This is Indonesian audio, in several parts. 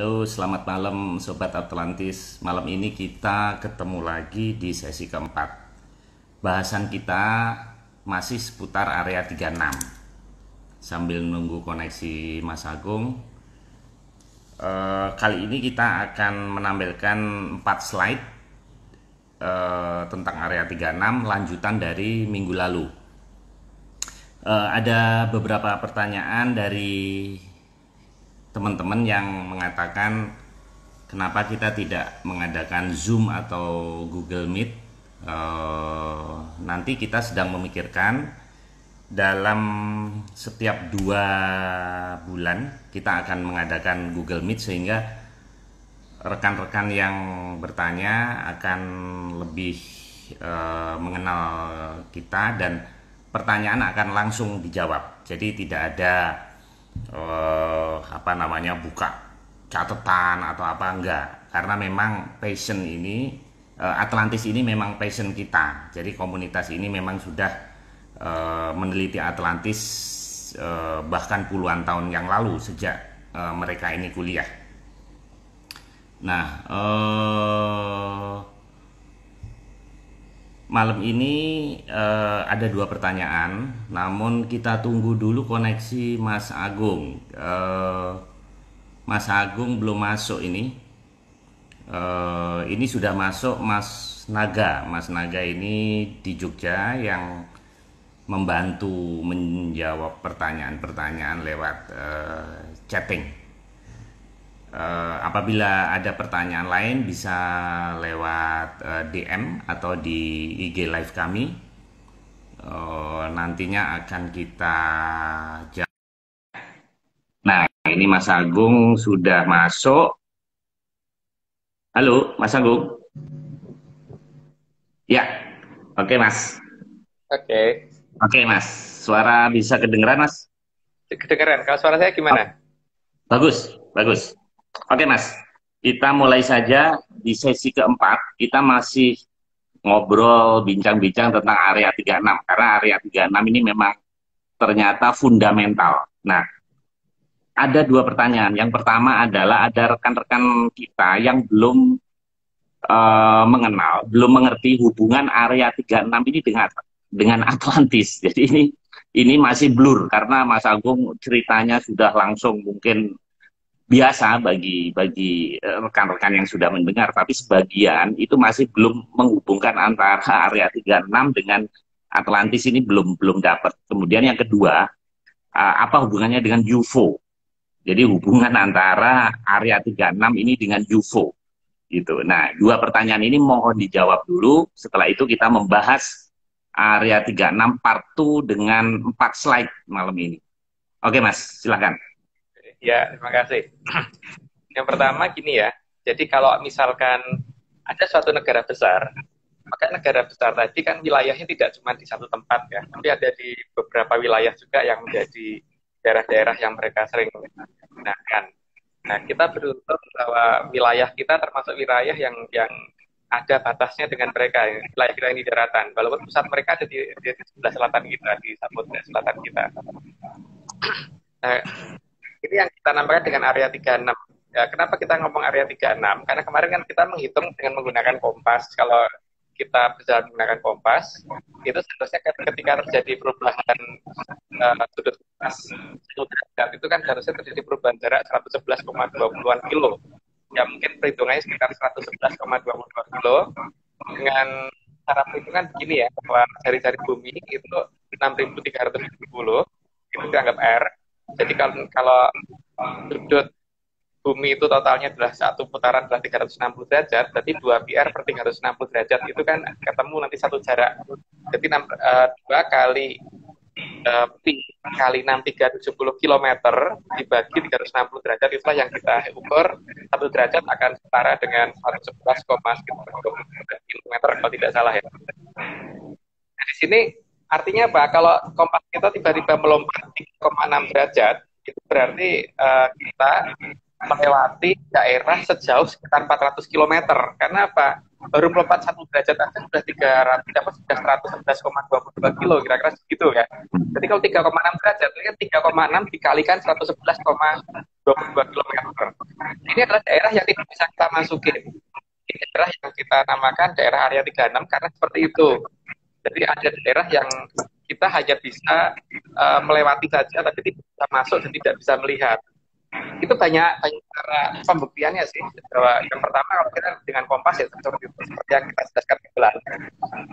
Halo, selamat malam Sobat Atlantis. Malam ini kita ketemu lagi di sesi keempat. Bahasan kita masih seputar area 36. Sambil nunggu koneksi Mas Agung, kali ini kita akan menampilkan 4 slide tentang area 36 lanjutan dari minggu lalu. Ada beberapa pertanyaan dari teman-teman yang mengatakan kenapa kita tidak mengadakan Zoom atau Google Meet. Nanti kita sedang memikirkan dalam setiap 2 bulan kita akan mengadakan Google Meet sehingga rekan-rekan yang bertanya akan lebih mengenal kita dan pertanyaan akan langsung dijawab. Jadi tidak ada buka catatan atau apa, enggak, karena memang passion ini Atlantis ini memang passion kita. Jadi komunitas ini memang sudah meneliti Atlantis bahkan puluhan tahun yang lalu sejak mereka ini kuliah. Nah, malam ini ada 2 pertanyaan, namun kita tunggu dulu koneksi Mas Agung. Mas Agung belum masuk ini. Ini sudah masuk Mas Naga. Mas Naga ini di Jogja yang membantu menjawab pertanyaan-pertanyaan lewat chatting. Apabila ada pertanyaan lain bisa lewat DM atau di IG live kami. Nantinya akan kita jawab. Nah, ini Mas Agung sudah masuk. Halo, Mas Agung. Ya, oke Mas. Oke, Oke Mas, suara bisa kedengeran Mas? kedengeran. Kalau suara saya Oh, gimana? bagus, bagus. Oke Mas, kita mulai saja di sesi keempat. Kita masih ngobrol, bincang-bincang tentang area 36. Karena area 36 ini memang ternyata fundamental. Nah, ada 2 pertanyaan. Yang pertama adalah ada rekan-rekan kita yang belum mengenal, belum mengerti hubungan area 36 ini dengan Atlantis. Jadi ini masih blur karena Mas Agung ceritanya sudah langsung mungkin biasa bagi bagi rekan-rekan yang sudah mendengar, tapi sebagian itu masih belum menghubungkan antara area 36 dengan Atlantis, ini belum belum dapat. Kemudian yang kedua, apa hubungannya dengan UFO? Jadi hubungan antara area 36 ini dengan UFO gitu. Nah, 2 pertanyaan ini mohon dijawab dulu. Setelah itu kita membahas area 36 part 2 dengan 4 slide malam ini. Oke Mas, silakan. Ya, terima kasih. Yang pertama gini ya, jadi kalau misalkan ada suatu negara besar, maka negara besar tadi kan wilayahnya tidak cuma di satu tempat ya, tapi ada di beberapa wilayah juga yang menjadi daerah-daerah yang mereka sering gunakan. Nah, kita beruntung bahwa wilayah kita termasuk wilayah yang ada batasnya dengan mereka, wilayah kita ini daratan, walaupun pusat mereka ada di sebelah selatan kita, di Samudra Selatan kita. Nah, ini yang kita namakan dengan area 36. Ya, kenapa kita ngomong area 36? Karena kemarin kan kita menghitung dengan menggunakan kompas. Kalau kita berjalan menggunakan kompas, itu seharusnya ketika terjadi perubahan sudut kompas sudut derajat itu kan harusnya terjadi perubahan jarak 111,20-an kilo. Ya mungkin perhitungannya sekitar 111,22 kilo. Dengan cara perhitungan begini ya, bahwa jari-jari bumi itu 6.370, itu dianggap R. Jadi kalau sudut bumi itu totalnya adalah satu putaran adalah 360 derajat, berarti 2 PR per 360 derajat itu kan ketemu nanti satu jarak. Jadi 2 kali pi kali 6.370 km dibagi 360 derajat, itulah yang kita ukur. 1 derajat akan setara dengan 111,23 km kalau tidak salah ya. Nah, di sini artinya apa? Kalau kompas kita tiba-tiba melompat 3,6 derajat, itu berarti kita melewati daerah sejauh sekitar 400 km. Karena apa? Baru melompat 1 derajat aja sudah 111,22 kilo, kira-kira segitu ya. Jadi kalau 3,6 derajat, itu kan 3,6 dikalikan 111,22 22 kilometer. Ini adalah daerah yang tidak bisa kita masukin. Ini daerah yang kita namakan daerah area 36 karena seperti itu. Jadi ada daerah yang kita hanya bisa melewati saja, tapi tidak bisa masuk dan tidak bisa melihat. Itu banyak cara pembuktiannya sih. Bahwa yang pertama kalau kita dengan kompas ya seperti yang kita jelaskan di belakang.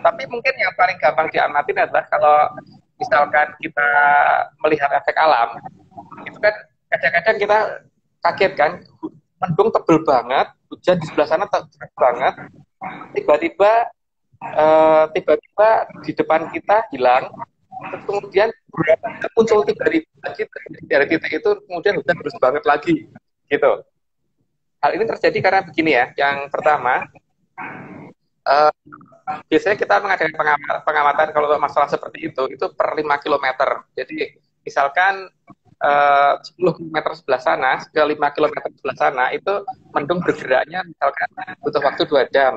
Tapi mungkin yang paling gampang diamatin adalah kalau misalkan kita melihat efek alam, itu kan kadang-kadang kita kaget kan, mendung tebel banget, hujan di sebelah sana tebel banget, tiba-tiba di depan kita hilang, terus kemudian muncul tiba-tiba lagi dari titik itu, kemudian hujan terus banget lagi, gitu. Hal ini terjadi karena begini ya, yang pertama, biasanya kita mengadakan pengamatan kalau masalah seperti itu per 5 kilometer. Jadi misalkan 10 km sebelah sana ke 5 km sebelah sana itu mendung bergeraknya misalkan butuh waktu 2 jam.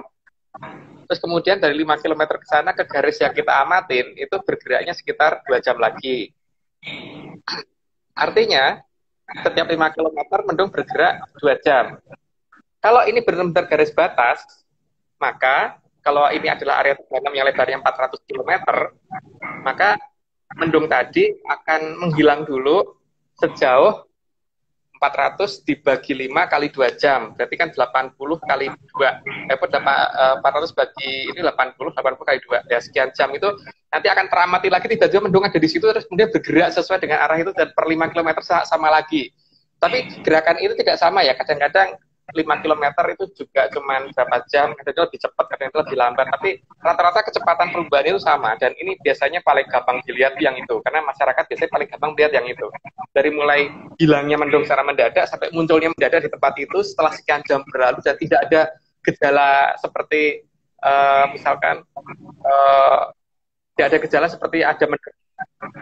Terus kemudian dari 5 km ke sana ke garis yang kita amatin itu bergeraknya sekitar 2 jam lagi. Artinya setiap 5 km mendung bergerak 2 jam. Kalau ini benar-benar garis batas, maka kalau ini adalah area 36 yang lebarnya 400 km, maka mendung tadi akan menghilang dulu sejauh 400 dibagi 5 kali 2 jam. Berarti kan 80 kali 2. 400 bagi ini 80 kali 2. Ya sekian jam itu nanti akan teramati lagi tiba-tiba mendung ada di situ terus kemudian bergerak sesuai dengan arah itu dan per 5 km sama lagi. Tapi gerakan itu tidak sama ya. Kadang-kadang 5 km itu juga cuma berapa jam, kadang-kadang lebih cepat, kadang-kadang lebih lambat, tapi rata-rata kecepatan perubahan itu sama, dan ini biasanya paling gampang dilihat yang itu, karena masyarakat biasanya paling gampang lihat yang itu. Dari mulai hilangnya mendung secara mendadak, sampai munculnya mendadak di tempat itu setelah sekian jam berlalu, dan tidak ada gejala seperti, misalkan, tidak ada gejala seperti ada mendung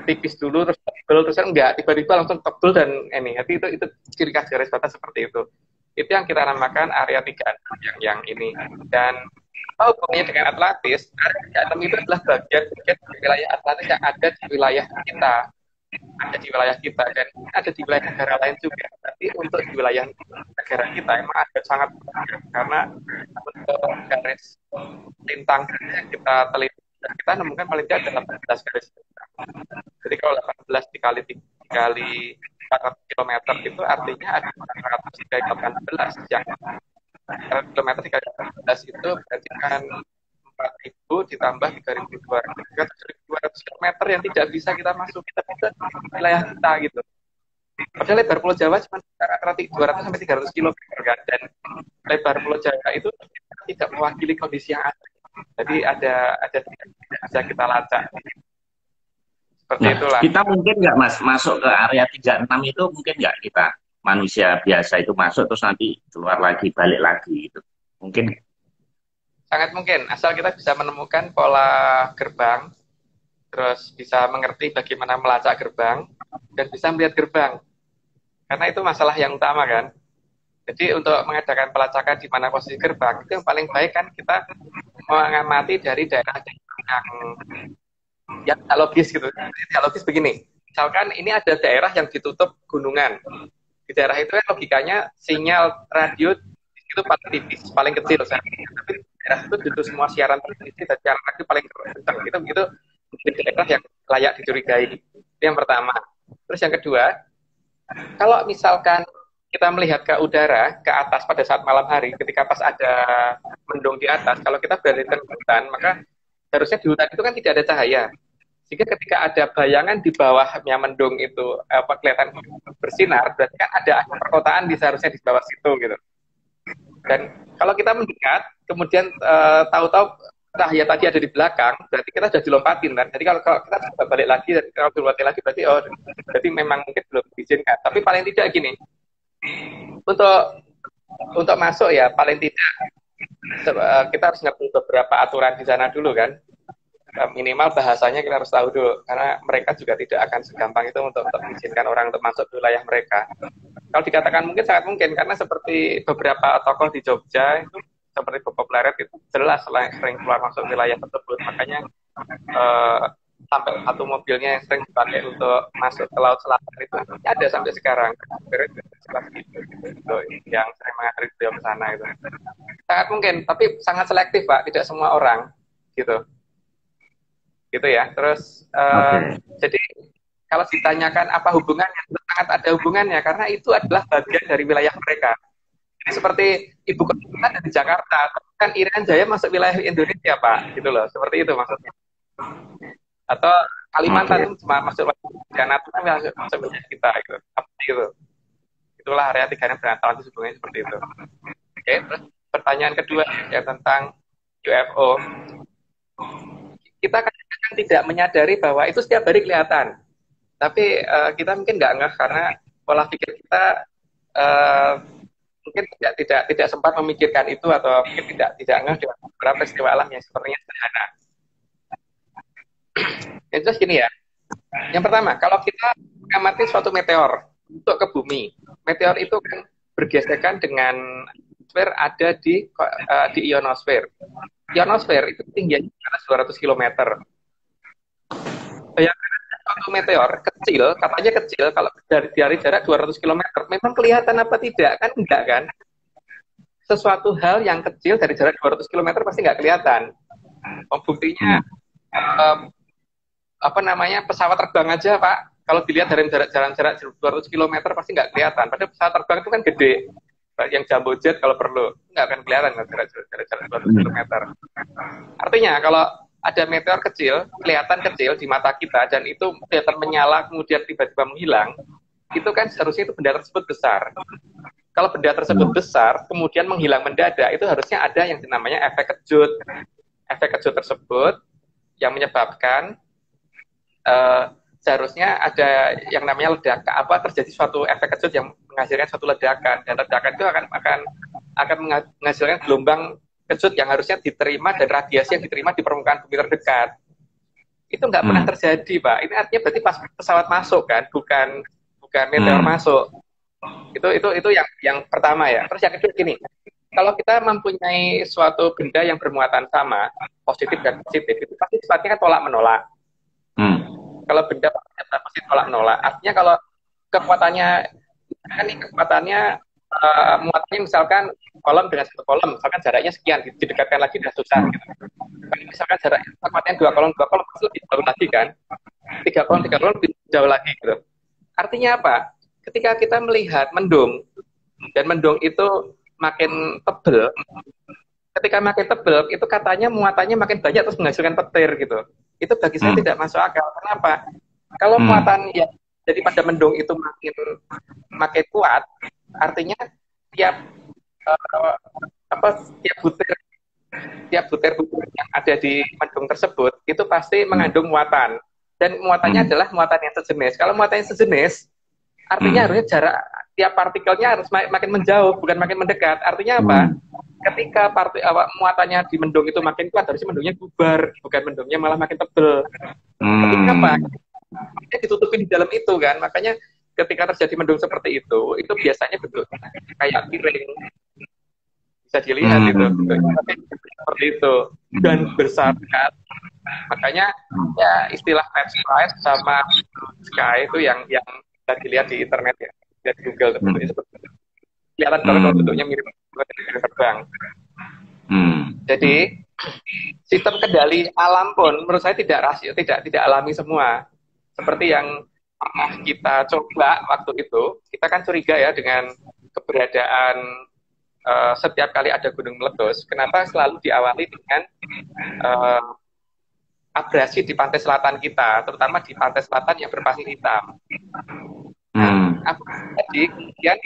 tipis dulu, terus tebel, terus enggak, tiba-tiba langsung tebel, dan ini, itu ciri khas garis batas seperti itu. Itu yang kita namakan area 36 yang ini. Dan apa hubungannya dengan Atlantis? Area 36 itu adalah bagian wilayah Atlantis yang ada di wilayah kita. Ada di wilayah kita dan ada di wilayah negara lain juga. Tapi untuk di wilayah negara kita emang ada sangat karena untuk garis lintang yang kita teliti kita nemukan paling tidak ada 18 garis. Jadi kalau 18 dikali 400 km itu artinya ada 400 dikali 18 yang 400 km dikali 18 itu berarti kan 4.000 ditambah 3.200 km yang tidak bisa kita masuk, kita bisa wilayah kita gitu. Padahal lebar Pulau Jawa cuma antara 200 sampai 300 km kan, dan lebar Pulau Jawa itu tidak mewakili kondisi yang ada. Jadi ada tidak bisa kita lacak. Seperti itulah. Kita mungkin nggak Mas masuk ke area 36 itu, mungkin nggak kita manusia biasa itu masuk terus nanti keluar lagi balik lagi gitu. Mungkin sangat mungkin, asal kita bisa menemukan pola gerbang, terus bisa mengerti bagaimana melacak gerbang, dan bisa melihat gerbang. Karena itu masalah yang utama kan. Jadi untuk mengadakan pelacakan di mana posisi gerbang, itu yang paling baik kan kita mengamati dari daerah yang tidak logis gitu. Tidak logis begini, misalkan ini ada daerah yang ditutup gunungan. Di daerah itu kan logikanya sinyal radio itu paling tipis, paling kecil. Tapi daerah itu ditutup semua siaran televisi dan siaran radio paling kencang. Itu daerah yang layak dicurigai. Itu yang pertama. Terus yang kedua, kalau misalkan kita melihat ke udara, ke atas pada saat malam hari, ketika pas ada mendung di atas, kalau kita berada di hutan, maka harusnya di hutan itu kan tidak ada cahaya. Sehingga ketika ada bayangan di bawahnya mendung itu kelihatan bersinar, berarti kan ada perkotaan seharusnya di bawah situ gitu. Dan kalau kita mendekat, kemudian tahu-tahu cahaya tadi ada di belakang, berarti kita sudah dilompatin kan. Jadi kalau kita coba balik lagi, dan kalau dilompatin lagi, berarti memang mungkin belum diizinkan. Tapi paling tidak gini, untuk masuk ya paling tidak kita harus ngerti beberapa aturan di sana dulu kan. Minimal bahasanya kita harus tahu dulu, karena mereka juga tidak akan segampang itu untuk mengizinkan orang untuk masuk ke wilayah mereka. Kalau dikatakan mungkin, sangat mungkin, karena seperti beberapa tokoh di Jogja itu seperti Bob Leret itu jelas sering keluar masuk wilayah tersebut, makanya sampai satu mobilnya yang sering dipakai untuk masuk ke Laut Selatan itu ada sampai sekarang. Jelas gitu, yang sering mengantar beliau ke sana itu. Sangat mungkin, tapi sangat selektif Pak, tidak semua orang gitu. Gitu ya. Terus jadi kalau ditanyakan apa hubungannya, sangat ada hubungannya karena itu adalah bagian dari wilayah mereka. Jadi seperti ibu kota ada di Jakarta, kan Irian Jaya masuk wilayah Indonesia Pak, gitu loh. Seperti itu maksudnya. Atau Kalimantan itu cuma masuk Janat kan masuk wilayah kita gitu. Seperti itu. Itulah area 3 Atlantis hubungannya seperti itu. Oke, terus pertanyaan kedua ya tentang UFO. Kita kan tidak menyadari bahwa itu setiap hari kelihatan. Tapi kita mungkin nggak ngeh karena pola pikir kita mungkin tidak sempat memikirkan itu atau mungkin tidak ngeh dengan beberapa peristiwa alam yang sepertinya sederhana. Yang jelas gini ya. Yang pertama, kalau kita mengamati suatu meteor untuk ke bumi, meteor itu kan bergesekan dengan atmosfer ada di ionosfer. Ionosfer itu tingginya di atas 200 km. Bayangkan suatu meteor kecil, katanya kecil, kalau dari jarak 200 km, memang kelihatan apa tidak? Kan enggak kan? Sesuatu hal yang kecil dari jarak 200 km pasti nggak kelihatan. Buktinya, pesawat terbang aja Pak, kalau dilihat dari jarak 200 km pasti nggak kelihatan. Padahal pesawat terbang itu kan gede, yang jumbo jet kalau perlu nggak akan kelihatan jarak 200 km. Artinya kalau ada meteor kecil, kelihatan kecil di mata kita dan itu kelihatan menyala kemudian tiba-tiba menghilang, itu kan seharusnya itu benda tersebut besar. Kalau benda tersebut besar kemudian menghilang mendadak, itu harusnya ada yang namanya efek kejut. Efek kejut tersebut yang menyebabkan seharusnya ada yang namanya ledakan, terjadi suatu efek kejut yang menghasilkan suatu ledakan, dan ledakan itu akan menghasilkan gelombang kejut yang harusnya diterima dan radiasi yang diterima di permukaan bumi terdekat. Itu nggak pernah terjadi Pak. Ini artinya berarti pas pesawat masuk kan, bukan meteor masuk. Itu yang pertama ya. Terus yang kedua gini, kalau kita mempunyai suatu benda yang bermuatan sama, positif dan positif, itu pasti sifatnya kan tolak menolak. Kalau benda pasti tolak menolak. Artinya kalau kekuatannya muatannya misalkan kolom dengan satu kolom, misalkan jaraknya sekian, didekatkan lagi dan susah gitu. Misalkan jarak kekuatannya 2 kolom pasti lebih jauh lagi kan, 3 kolom lebih jauh lagi gitu. Artinya apa? Ketika kita melihat mendung dan mendung itu makin tebel, ketika makin tebel itu katanya muatannya makin banyak terus menghasilkan petir gitu. Itu bagi saya tidak masuk akal. Kenapa? Kalau muatan yang jadi pada mendung itu makin kuat, artinya tiap butir yang ada di mendung tersebut itu pasti mengandung muatan, dan muatannya adalah muatan yang sejenis. Kalau muatan yang sejenis, artinya harusnya jarak tiap partikelnya harus makin menjauh, bukan makin mendekat. Artinya apa? Ketika muatannya di mendung itu makin kuat, harusnya mendungnya bubar, bukan mendungnya malah makin tebel. Ketika apa? Dia ditutupin di dalam itu kan, makanya ketika terjadi mendung seperti itu biasanya bentuk kayak piring, bisa dilihat itu seperti itu dan besar kan. Makanya ya istilah red sky sama sky itu yang bisa dilihat di internet ya, di Google seperti itu. Kelihatan kalau bentuknya mirip terbang. Jadi sistem kendali alam pun menurut saya tidak alami semua. Seperti yang kita coba waktu itu, kita kan curiga ya dengan keberadaan setiap kali ada gunung meletus. Kenapa selalu diawali dengan abrasi di pantai selatan kita, terutama di pantai selatan yang berpasir hitam. Jadi kemudian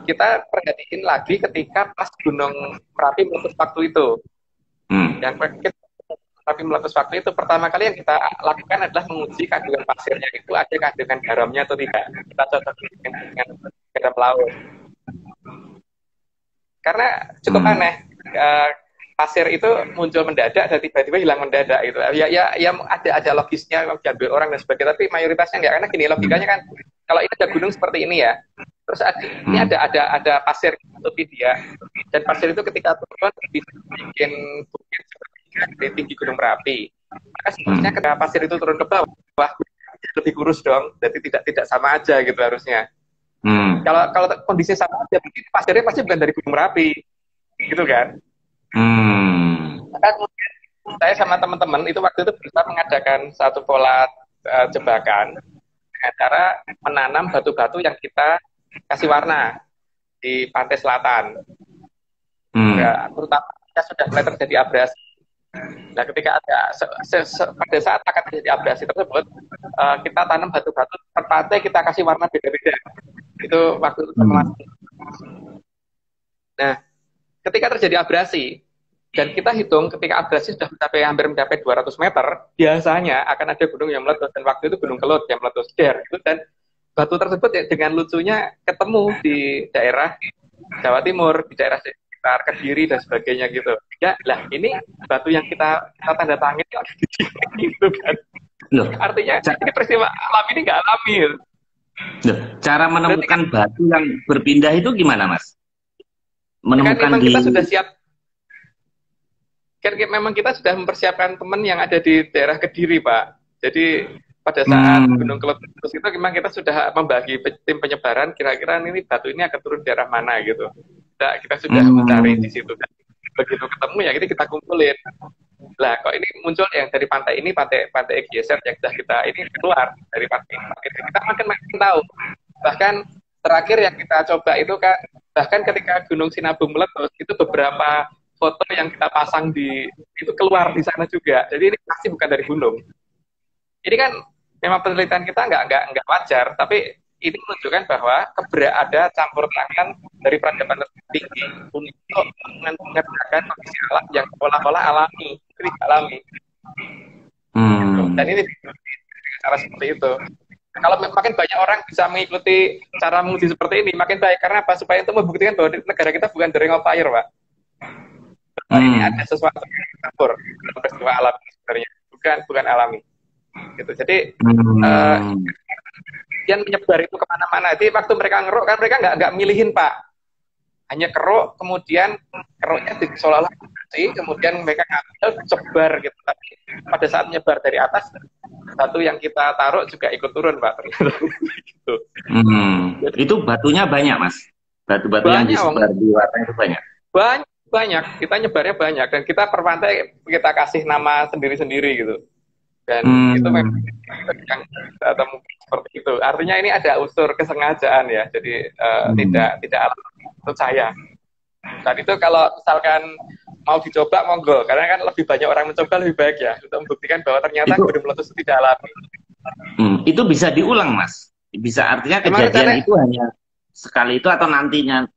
kita perhatiin lagi ketika pas gunung Merapi meletus waktu itu. Yang Merapi meletus waktu itu pertama kali yang kita lakukan adalah menguji kandungan pasirnya itu ada kandungan garamnya atau tidak. Kita cocok dengan garam laut. Karena cukup aneh, pasir itu muncul mendadak dan tiba-tiba hilang mendadak itu. Ya ada logisnya diambil orang dan sebagainya, tapi mayoritasnya enggak. Karena gini logikanya kan, kalau ini ada gunung seperti ini ya, terus ini ada pasir tutupi dia, dan pasir itu ketika turun bisa bikin bukit seperti di tinggi gunung Merapi. Maka seharusnya ketika pasir itu turun ke bawah lebih kurus dong, jadi tidak sama aja gitu harusnya. Kalau kondisi sama aja, berarti pasirnya pasti bukan dari Gunung Merapi, gitu kan? Maka kemudian saya sama teman-teman itu waktu itu berusaha mengadakan satu pola jebakan dengan cara menanam batu-batu yang kita kasih warna di pantai selatan. Ya, terutama ketika sudah mulai terjadi abrasi. Nah, ketika ada pada saat akan terjadi abrasi tersebut, kita tanam batu-batu per pantai, kita kasih warna beda-beda. Itu waktu itu simulasi. Nah, ketika terjadi abrasi dan kita hitung ketika abrasi sudah hampir mencapai 200 meter, biasanya akan ada gunung yang meletus, dan waktu itu Gunung Kelut yang meletus gitu, dan batu tersebut dengan lucunya ketemu di daerah Jawa Timur, di daerah sekitar Kediri dan sebagainya gitu. Ya, lah ini batu yang kita tanda tangan itu ada di sini gitu kan. Loh, artinya ini peristiwa alam ini nggak alami. Loh, cara menemukan batu yang berpindah itu gimana, Mas? Menemukan kan memang kita sudah siap. Kan memang kita sudah mempersiapkan teman yang ada di daerah Kediri, Pak. Jadi pada saat Gunung Kelut itu memang kita sudah membagi tim penyebaran, kira-kira ini batu ini akan turun di daerah mana gitu. Kita sudah mencari di situ. Dan begitu ketemu ya ini kita kumpulin. Lah kok ini muncul yang dari pantai ini, pantai Egieser yang sudah kita ini keluar dari pantai ini. Kita makin tahu. Bahkan terakhir yang kita coba itu kan, bahkan ketika Gunung Sinabung meletus itu beberapa foto yang kita pasang itu keluar di sana juga. Jadi ini pasti bukan dari gunung. Ini kan memang penelitian kita nggak wajar, tapi ini menunjukkan bahwa ada campur tangan dari peradaban tinggi untuk mengerjakan kondisi alam yang pola-pola alami, alami. Dan ini cara seperti itu. Kalau makin banyak orang bisa mengikuti cara menguji seperti ini, makin baik. Karena apa? Supaya itu membuktikan bahwa negara kita bukan the ring of fire, Pak. Ini ada sesuatu yang campur dalam peristiwa alami sebenarnya, bukan alami. Gitu. Jadi yang menyebar itu kemana-mana. Jadi waktu mereka ngeruk kan mereka nggak milihin, Pak. Hanya keruk, kemudian keruknya seolah-olah kemudian mereka ngambil sebar gitu. Tapi pada saat menyebar dari atas, batu yang kita taruh juga ikut turun, Pak. Gitu. Jadi, itu batunya banyak, Mas. Batu-batu yang disebar di warna itu banyak. Banyak, kita nyebarnya banyak, dan kita per pantai kita kasih nama sendiri-sendiri gitu. Dan itu memang yang atau mungkin seperti itu. Artinya ini ada unsur kesengajaan ya, jadi tidak alam menurut saya. Dan itu kalau misalkan mau dicoba monggo, karena kan lebih banyak orang mencoba lebih baik ya, untuk membuktikan bahwa ternyata gunung meletus itu tidak alami. Itu bisa diulang, Mas. Bisa, artinya kejadian itu hanya sekali itu atau nantinya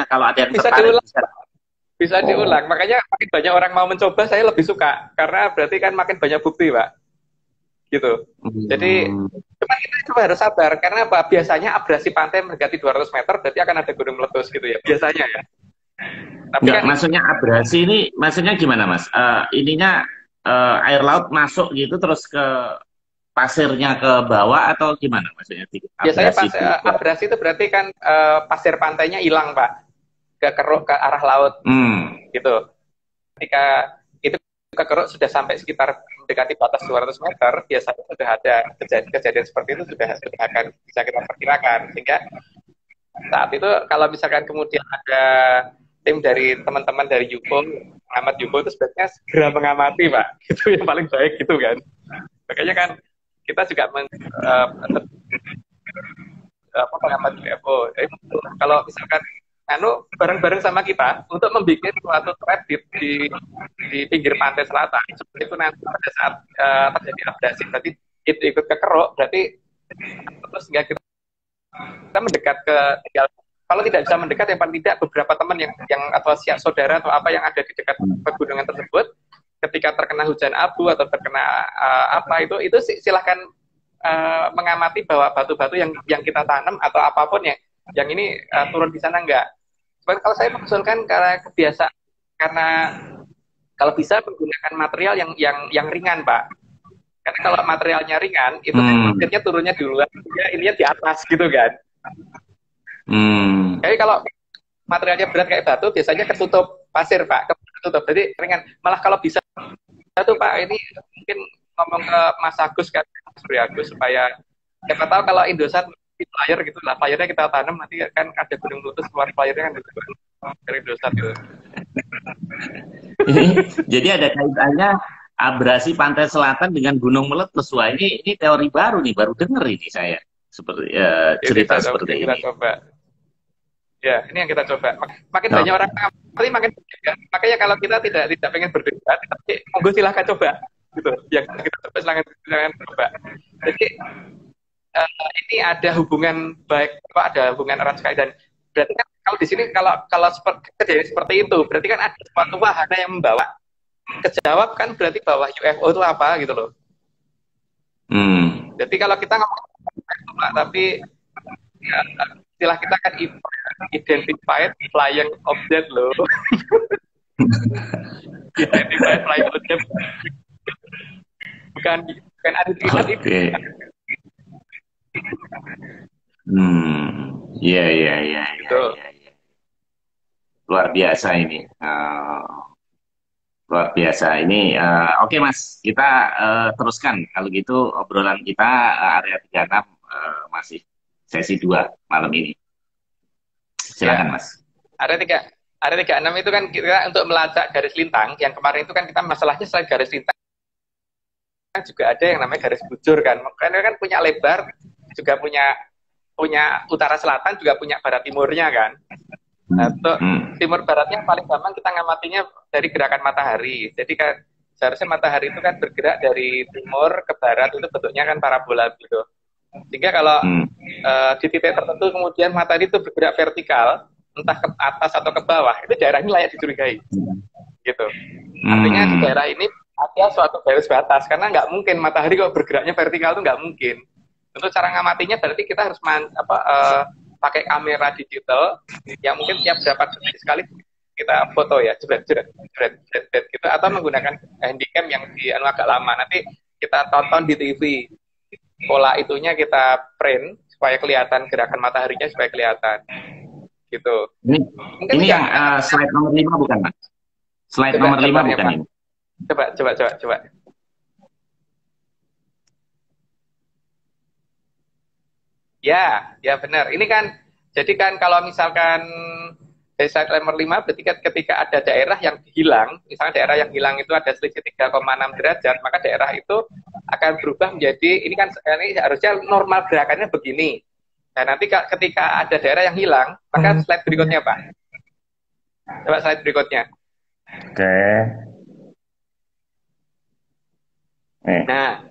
kalau ada yang bisa tertarik diulang. Bisa diulang, makanya makin banyak orang mau mencoba, saya lebih suka, karena berarti kan makin banyak bukti, Pak. Gitu. Jadi, cuma kita coba harus sabar, karena apa? Biasanya abrasi pantai mendekati 200 meter, berarti akan ada gunung meletus gitu ya, biasanya ya. Tapi kan, maksudnya abrasi ini, maksudnya gimana, Mas? Ininya air laut masuk gitu, terus ke pasirnya ke bawah, atau gimana maksudnya? Biasanya abrasi itu berarti kan pasir pantainya hilang, Pak. Kekeruk ke arah laut, gitu. Ketika itu kekeruk sudah sampai sekitar mendekati batas 200 meter, biasanya sudah ada kejadian seperti itu sudah akan bisa kita perkirakan. Sehingga saat itu kalau misalkan kemudian ada tim dari teman-teman dari Yupo, pengamat Yupo itu sebaiknya segera mengamati, Pak. Itu yang paling baik gitu kan. Makanya kan kita juga pengamat UFO. Kalau misalkan bareng-bareng sama kita untuk membuat suatu thread di pinggir pantai selatan. Seperti itu nanti pada saat terjadi abrasi, berarti itu ikut ke keruk, berarti terus nggak kita mendekat ke kalau tidak bisa mendekat, yang paling tidak beberapa teman yang atau saudara atau apa yang ada di dekat pegunungan tersebut, ketika terkena hujan abu atau terkena itu silahkan mengamati bahwa batu-batu yang kita tanam atau apapun yang ini turun di sana enggak. Kalau saya mengusulkan karena kalau bisa menggunakan material yang ringan, Pak. Karena kalau materialnya ringan, itu akhirnya turunnya di luar, ininya di atas gitu kan. Jadi kalau materialnya berat kayak batu, biasanya ketutup pasir, Pak. Ketutup. Jadi ringan. Malah kalau bisa tuh Pak, ini mungkin ngomong ke Mas Agus kan, Mas Bri Agus, supaya siapa tahu kalau Indosat di flyer gitu lah, flyernya kita tanam nanti kan ada Gunung Lutus keluar flyernya kan dari Indosat gitu. Jadi ada kaitannya abrasi pantai selatan dengan Gunung Meletus. Wah, ini teori baru nih, baru dengar ini saya seperti cerita seperti kita ini. coba. Ya, ini yang kita coba. Makin Oh. banyak orang ngerti, makin ya. Makanya kalau kita tidak pengen berdebat, tapi monggo silahkan coba, gitu. Yang kita coba silahkan coba. Jadi ini ada hubungan baik, apa ada hubungan erat sekali, dan berarti kan kalau di sini kalau kejadian seperti itu, berarti kan ada suatu wahana yang membawa kejawab kan, berarti bahwa UFO itu apa gitu loh. Jadi kalau kita ngomong tapi ya, istilah kita kan identified flying object loh. Identified flying object bukan identified itu. Iya. Luar biasa ini. Luar biasa ini. Oke Mas, kita teruskan kalau gitu obrolan kita area 36 masih sesi 2 malam ini. Silakan Ya. Mas. Area 36 itu kan kita untuk melacak garis lintang. Yang kemarin itu kan kita masalahnya selain garis lintang juga ada yang namanya garis bujur kan. Karena kan punya lebar, juga punya utara selatan, juga punya barat timurnya kan. Nah, untuk timur baratnya paling gampang kita ngamatinya dari gerakan matahari. Jadi kan seharusnya matahari itu kan bergerak dari timur ke barat, itu bentuknya kan parabola gitu. Sehingga kalau di titik tertentu kemudian matahari itu bergerak vertikal, entah ke atas atau ke bawah, itu daerah ini layak dicurigai. Gitu. Artinya di daerah ini ada suatu garis batas, karena nggak mungkin matahari kalau bergeraknya vertikal itu nggak mungkin. Untuk cara ngamatinya berarti kita harus pakai kamera digital yang mungkin tiap berapa detik sekali kita foto ya, jebret gitu, atau menggunakan handycam yang agak lama. Nanti kita tonton di TV, pola itunya kita print supaya kelihatan gerakan mataharinya, supaya kelihatan gitu. Ini yang slide nomor 5 bukan Mas? Slide nomor 5 bukan ini? Coba. Ya benar. Ini kan, jadi kan kalau misalkan dari slide nomor 5, berarti ketika ada daerah yang hilang, misalnya daerah yang hilang itu ada selisih 3,6 derajat, maka daerah itu akan berubah menjadi, ini kan ini harusnya normal gerakannya begini. Nah, nanti ketika ada daerah yang hilang, maka slide berikutnya Pak. Coba slide berikutnya. Oke. Nah,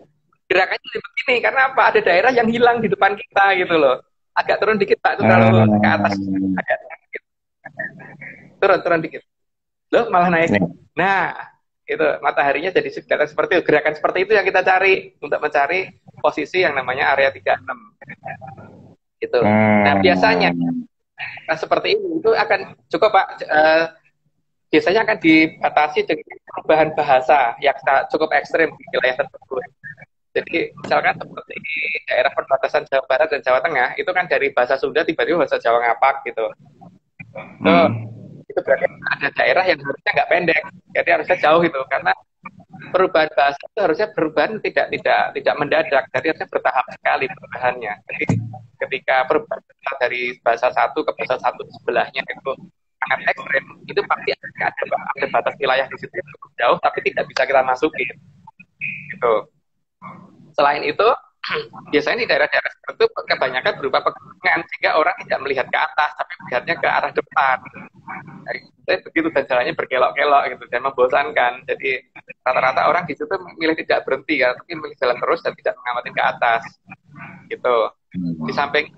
gerakannya jadi begini, karena apa? Ada daerah yang hilang di depan kita gitu loh. Agak turun dikit Pak, itu terlalu ke atas. Agak dikit. Turun dikit. Loh, malah naik. Nah, itu mataharinya jadi seperti itu. Gerakan seperti itu yang kita cari untuk mencari posisi yang namanya area 36. Gitu. Nah, biasanya seperti ini itu akan cukup Pak. Biasanya akan dibatasi dengan perubahan bahasa yang cukup ekstrim di wilayah tersebut. Jadi misalkan seperti di daerah perbatasan Jawa Barat dan Jawa Tengah, itu kan dari bahasa Sunda tiba-tiba bahasa Jawa ngapak gitu. Itu berarti ada daerah yang harusnya nggak pendek, jadi harusnya jauh itu, karena perubahan bahasa itu harusnya perubahan tidak mendadak, jadi harusnya bertahap sekali perubahannya. Jadi ketika perubahan dari bahasa satu ke bahasa satu sebelahnya itu sangat ekstrem, itu pasti ada batas wilayah di situ cukup jauh, tapi tidak bisa kita masukin. Gitu. Selain itu, biasanya di daerah-daerah seperti itu kebanyakan berupa pegunungan, sehingga orang tidak melihat ke atas, tapi melihatnya ke arah depan. Jadi begitu, dan jalannya berkelok-kelok gitu, dan membosankan. Jadi rata-rata orang di situ memilih tidak berhenti ya, tapi memilih jalan terus dan tidak mengamati ke atas. Gitu. Di samping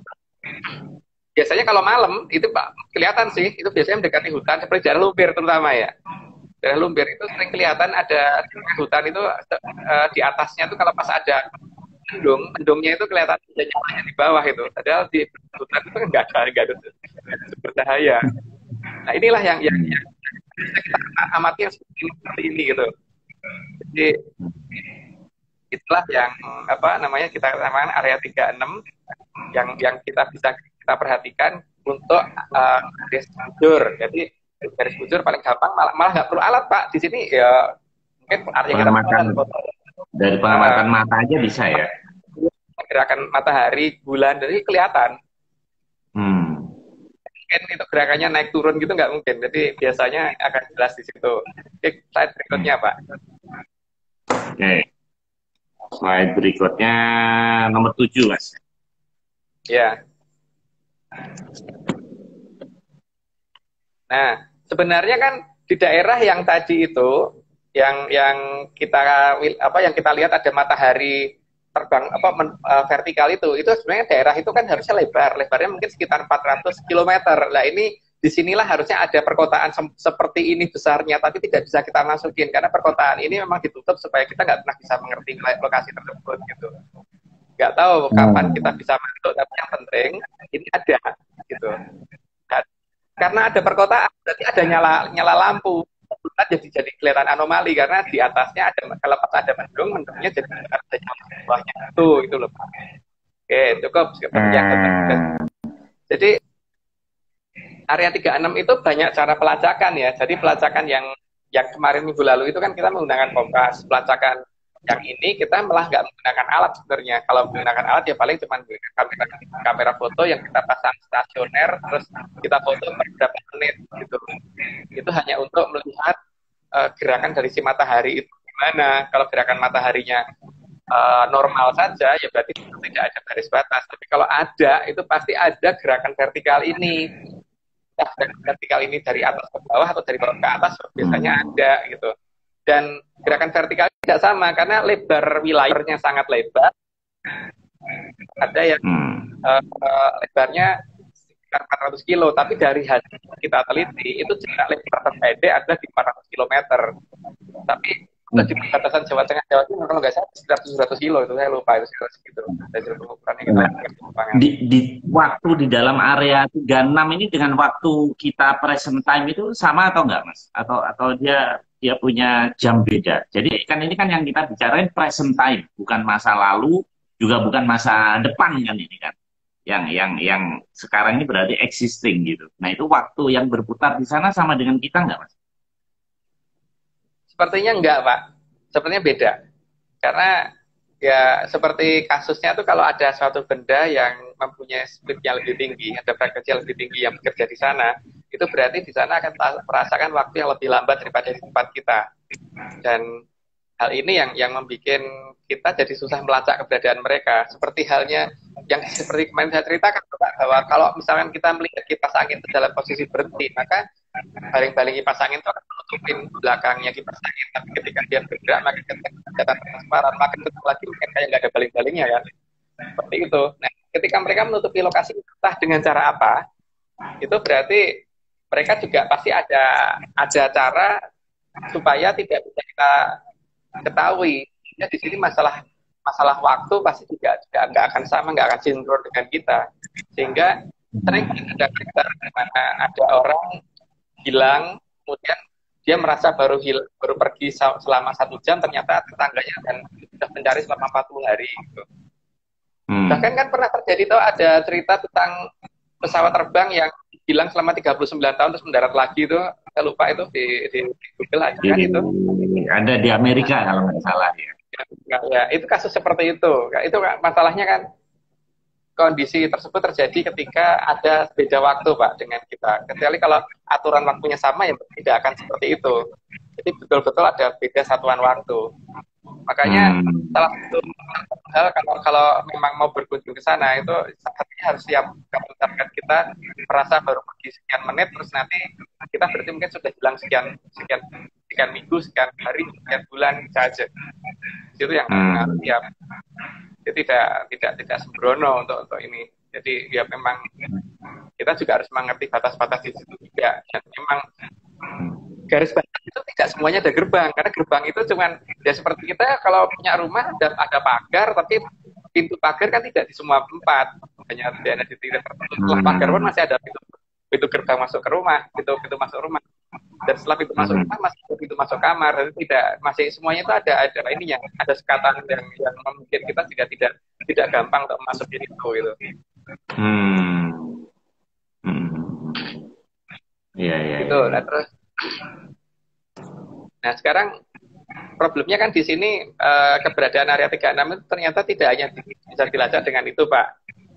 biasanya kalau malam itu Pak kelihatan sih, itu biasanya mendekati hutan seperti daerah Lumpir terutama ya. Daerah Lumpir itu sering kelihatan ada di hutan itu di atasnya itu kalau pas ada mendungnya itu kelihatan ada nyalanya di bawah itu. Padahal di hutan itu nggak ada berbahaya. Nah inilah yang kita amati yang seperti ini gitu. Jadi itulah yang kita namakan area 36 yang kita bisa kita perhatikan untuk garis bujur. Jadi garis bujur paling gampang, malah nggak perlu alat Pak. Di sini ya Mungkin artinya kita Pengamatan foto. dari pengamatan mata aja bisa ya. Gerakan matahari, bulan, jadi kelihatan. Hmm. Mungkin itu gerakannya naik turun gitu nggak mungkin. Jadi biasanya akan jelas di situ. Oke, slide berikutnya Pak. Oke. Slide berikutnya nomor 7, Mas. Ya. Nah, sebenarnya kan di daerah yang tadi itu, yang kita yang kita lihat ada matahari terbang vertikal itu sebenarnya daerah itu kan harusnya lebarnya mungkin sekitar 400 km. Nah ini disinilah harusnya ada perkotaan seperti ini besarnya, tapi tidak bisa kita masukin karena perkotaan ini memang ditutup supaya kita nggak pernah bisa mengerti lokasi tersebut gitu. Nggak tahu kapan kita bisa masuk, tapi yang penting ini ada gitu. Dan karena ada perkotaan, berarti ada nyala lampu. Jadi kelihatan anomali karena di atasnya ada, kalau pas ada mendungnya jadi ada bawahnya itu loh. Oke, cukup. Jadi area 36 itu banyak cara pelacakan ya. Jadi pelacakan yang kemarin minggu lalu itu kan kita menggunakan kompas. Pelacakan yang ini kita malah nggak menggunakan alat sebenarnya. Kalau menggunakan alat ya paling cuma kamera foto yang kita pasang stasioner, terus kita foto per berapa menit gitu. Itu hanya untuk melihat gerakan dari si matahari itu gimana. Kalau gerakan mataharinya normal saja, ya berarti tidak ada garis batas. Tapi kalau ada, itu pasti ada gerakan vertikal ini. Gerakan vertikal ini dari atas ke bawah atau dari bawah ke atas biasanya ada gitu. Dan gerakan vertikal tidak sama karena lebar wilayahnya sangat lebar. Ada yang lebarnya sekitar 400 kilo, tapi dari hasil kita teliti itu jarak lebar terpendek ada di 400 km. Tapi di perbatasan Jawa Tengah Jawa Timur kalau nggak salah sekitar 700 kilo itu saya lupa itu segitu. Di waktu di dalam area 36 ini dengan waktu kita present time itu sama atau enggak, Mas? Atau dia punya jam beda. Jadi kan ini kan yang kita bicarain present time, bukan masa lalu, juga bukan masa depan kan ini kan. Yang sekarang ini berarti existing gitu. Nah, itu waktu yang berputar di sana sama dengan kita enggak, Mas? Sepertinya enggak, Pak. Sepertinya beda. Karena ya seperti kasusnya tuh kalau ada suatu benda yang mempunyai speed yang lebih tinggi, ada frekuensi yang lebih tinggi yang bekerja di sana, itu berarti di sana akan merasakan waktu yang lebih lambat daripada di tempat kita. Dan hal ini yang membuat kita jadi susah melacak keberadaan mereka. Seperti halnya yang seperti kemarin saya ceritakan, bahwa kalau misalkan kita melihat kipas angin itu dalam posisi berhenti, maka baling-baling kipas angin itu akan menutupin belakangnya kipas angin. Tapi ketika dia bergerak, maka kelihatan transparan, maka tutup lagi mungkin kayak nggak ada baling-balingnya kan. Seperti itu. Nah, ketika mereka menutupi lokasi entah dengan cara apa, itu berarti mereka juga pasti ada cara supaya tidak bisa kita ketahui. Ya di sini masalah waktu pasti juga nggak akan sama, nggak akan sinkron dengan kita. Sehingga sering ada cerita di mana ada orang hilang, kemudian dia merasa baru pergi selama 1 jam, ternyata tetangganya dan sudah mencari selama 40 hari. Gitu. Bahkan kan pernah terjadi tuh ada cerita tentang pesawat terbang yang hilang selama 39 tahun terus mendarat lagi itu, saya lupa itu di Google aja kan itu. Ada di Amerika kalau nggak salah ya. Ya, itu kasus seperti itu. Itu masalahnya kan kondisi tersebut terjadi ketika ada beda waktu, Pak, dengan kita. Kecuali kalau aturan waktunya sama, ya tidak akan seperti itu. Jadi betul-betul ada beda satuan waktu. Makanya salah satu hal kalau memang mau berkunjung ke sana itu harus siap target kita merasa baru pergi sekian menit, terus nanti kita berarti mungkin sudah hilang sekian minggu, sekian hari, sekian bulan saja. Itu yang harus siap. Jadi tidak sembrono untuk ini. Jadi ya memang kita juga harus mengerti batas-batas di situ juga. Dan memang garis batas itu tidak semuanya ada gerbang, karena gerbang itu cuman ya seperti kita kalau punya rumah ada pagar, tapi pintu pagar kan tidak di semua tempat, hanya di titik tertentu. Setelah pagar pun masih ada pintu gerbang masuk ke rumah, pintu masuk rumah, dan setelah pintu masuk rumah masih ada pintu masuk kamar. Jadi masih semuanya itu ada ininya, ada sekatan yang membuat kita tidak gampang untuk masuk di situ gitu. Iya. Gitu. Nah, terus, nah sekarang problemnya kan di sini keberadaan area 36 itu ternyata tidak hanya bisa dilacak dengan itu, Pak.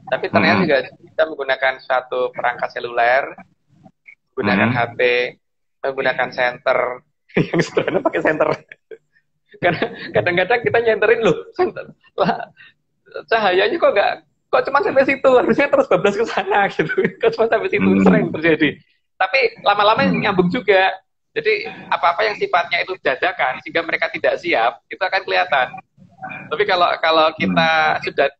Tapi ternyata juga bisa menggunakan suatu perangkat seluler, menggunakan HP, menggunakan senter, yang sederhana pakai senter. Karena kadang-kadang kita nyenterin loh, senter. Lah, cahayanya kok cuma sampai situ, harusnya terus bablas ke sana gitu. Kok cuma sampai situ, sering terjadi. Tapi lama-lama nyambung juga. Jadi apa-apa yang sifatnya itu dadakan sehingga mereka tidak siap, itu akan kelihatan. Tapi kalau kita sudah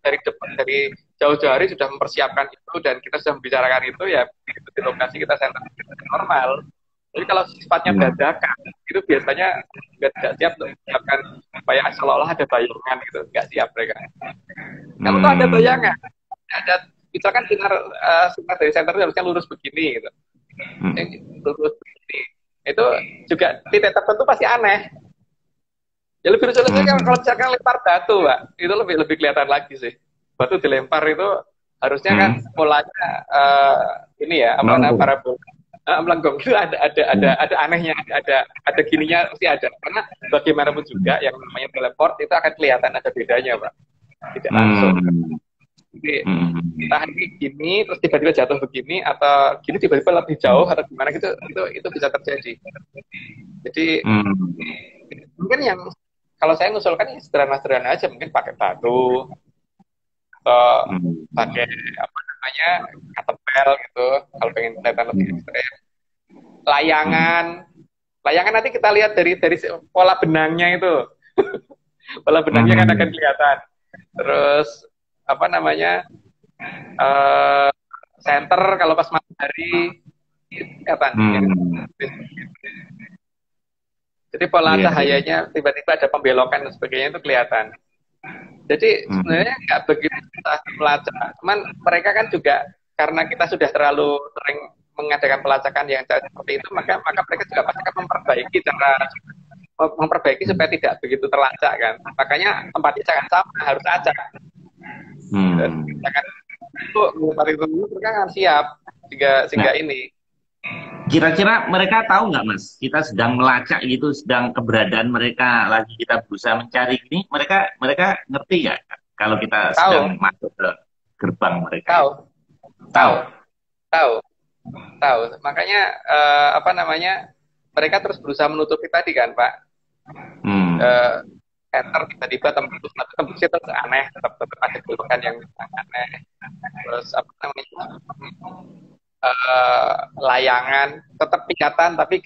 dari jauh-jauh hari sudah mempersiapkan itu dan kita sudah membicarakan itu, ya di lokasi kita center normal. Jadi kalau sifatnya dadakan, itu biasanya nggak siap untuk menyiapkan supaya seolah-olah ada bayangan gitu, nggak siap mereka. Kalau tuh ada bayangan, misalkan sinar dari center harusnya lurus begini gitu, lurus begini, itu juga titik tertentu pasti aneh. Ya lebih lucu lagi kalau misalkan lempar batu, Pak, itu lebih kelihatan lagi sih. Batu dilempar itu harusnya kan polanya ini ya apa namanya parabola. Melengkung itu ada anehnya, ada gininya pasti ada. Karena bagaimanapun juga yang namanya teleport itu akan kelihatan ada bedanya, Pak. Tidak langsung. Jadi entah ini gini terus tiba-tiba jatuh begini atau gini tiba-tiba lebih jauh atau gimana gitu, itu bisa terjadi. Jadi mungkin yang kalau saya ngusulkan yang sederhana-sederhana aja, mungkin pakai batu atau pakai apa namanya ketempel gitu kalau pengen kelihatan lebih ekstrem. Layangan nanti kita lihat dari pola benangnya itu. Pola benangnya kan akan kelihatan. Terus apa namanya center kalau pas matahari kelihatan. Jadi pola cahayanya tiba-tiba ada pembelokan dan sebagainya itu kelihatan. Jadi sebenarnya nggak begitu susah melacak. Cuman mereka kan juga karena kita sudah terlalu sering mengadakan pelacakan yang seperti itu, maka mereka juga pasti akan memperbaiki supaya tidak begitu terlacak kan. Makanya tempatnya jangan sama, harus acak. Itu mereka akan siap sehingga ini. Kira-kira mereka tahu nggak, Mas? Kita sedang melacak gitu, sedang keberadaan mereka lagi kita berusaha mencari ini. Mereka ngerti nggak kalau kita sedang masuk ke gerbang mereka? Tahu. Makanya apa namanya? Mereka terus berusaha menutupi tadi kan, Pak. Enter tiba-tiba tembusnya terus aneh, tetap ada gelombang yang aneh. Terus apa namanya? Layangan tetap kelihatan tapi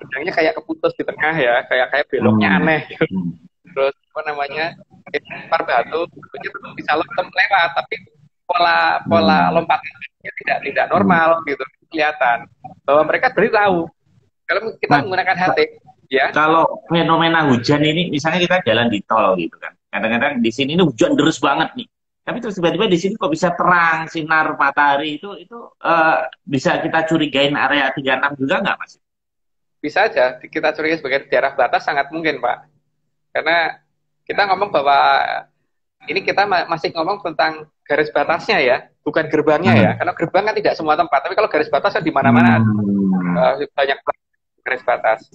benangnya kayak keputus di tengah ya, kayak beloknya aneh. Terus apa namanya? Lempar batu, tetap bisa lewat tapi pola lompatannya tidak normal gitu, kelihatan bahwa mereka beritahu kalau kita menggunakan HT ya. Kalau fenomena hujan ini misalnya kita jalan di tol gitu kan, kadang-kadang di sini ini hujan deras banget nih, tapi terus tiba-tiba di sini kok bisa terang sinar matahari, itu bisa kita curigain area 36 juga nggak, Mas? Bisa aja kita curigai sebagai daerah batas, sangat mungkin, Pak, karena kita ngomong bahwa ini kita masih ngomong tentang garis batasnya ya, bukan gerbangnya ya. Karena gerbang kan tidak semua tempat, tapi kalau garis batas kan di mana-mana banyak garis batas.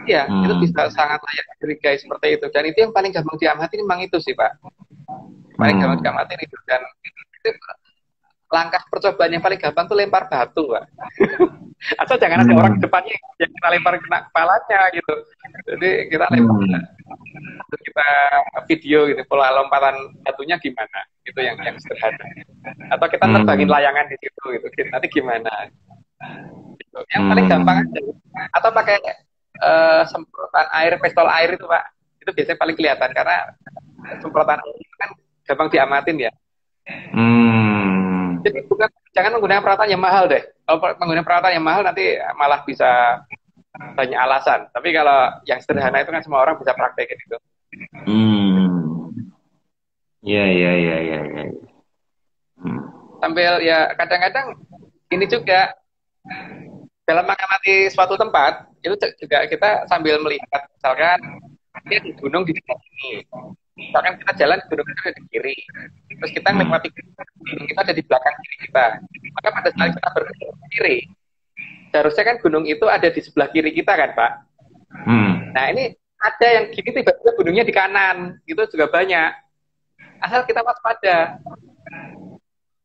Iya, itu bisa sangat layak dicurigai seperti itu. Dan itu yang paling gampang diamati memang itu sih, Pak. Paling gampang diamati itu. Dan itu langkah percobaan yang paling gampang tuh lempar batu, Pak. Asal jangan ada orang di depannya yang kita lempar kena kepalanya gitu. Jadi kita lempar, kita video gitu, pola lompatan batunya gimana, itu yang sederhana. Atau kita terbangin layangan di situ gitu, nanti gimana. Gitu. Yang paling gampang aja. Atau pakai semprotan air, pistol air itu, Pak. Itu biasanya paling kelihatan karena semprotan air itu kan gampang diamatin ya. Jadi jangan menggunakan peralatan yang mahal deh. Kalau menggunakan peralatan yang mahal nanti malah bisa banyak alasan. Tapi kalau yang sederhana itu kan semua orang bisa praktekin itu. Ya. Sambil ya kadang-kadang ini juga dalam mengamati suatu tempat itu juga kita sambil melihat, misalkan ini ada gunung di dekat sini. Misalkan kita jalan gunung itu ada di kiri, terus kita menikmati gunung itu ada di belakang kiri kita. Maka pada saat kita bergerak ke kiri, seharusnya kan gunung itu ada di sebelah kiri kita kan, Pak. Nah ini ada yang gini tiba-tiba gunungnya di kanan, itu juga banyak. Asal kita waspada.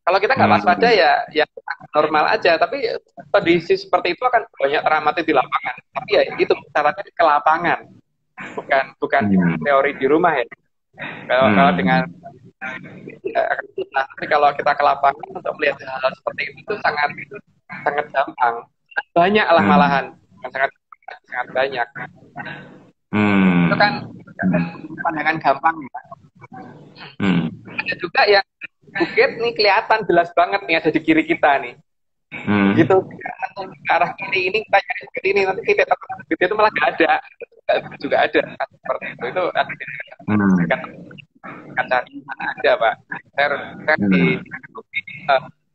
Kalau kita nggak waspada ya normal aja. Tapi kondisi seperti itu akan banyak teramati di lapangan. Tapi ya itu syaratnya ke lapangan, bukan teori di rumah ya. Kalau dengan tapi kalau kita ke lapangan untuk melihat hal-hal seperti itu sangat sangat gampang. Banyak lah malahan, sangat sangat banyak. Itu kan pandangan gampang ya. Ada juga yang bukit nih kelihatan jelas banget nih ada di kiri kita nih. Gitu ke arah kiri ini kita cari bukit ini, nanti kita bukit itu malah nggak ada. Juga ada seperti itu ada kan cari mana ada Pak.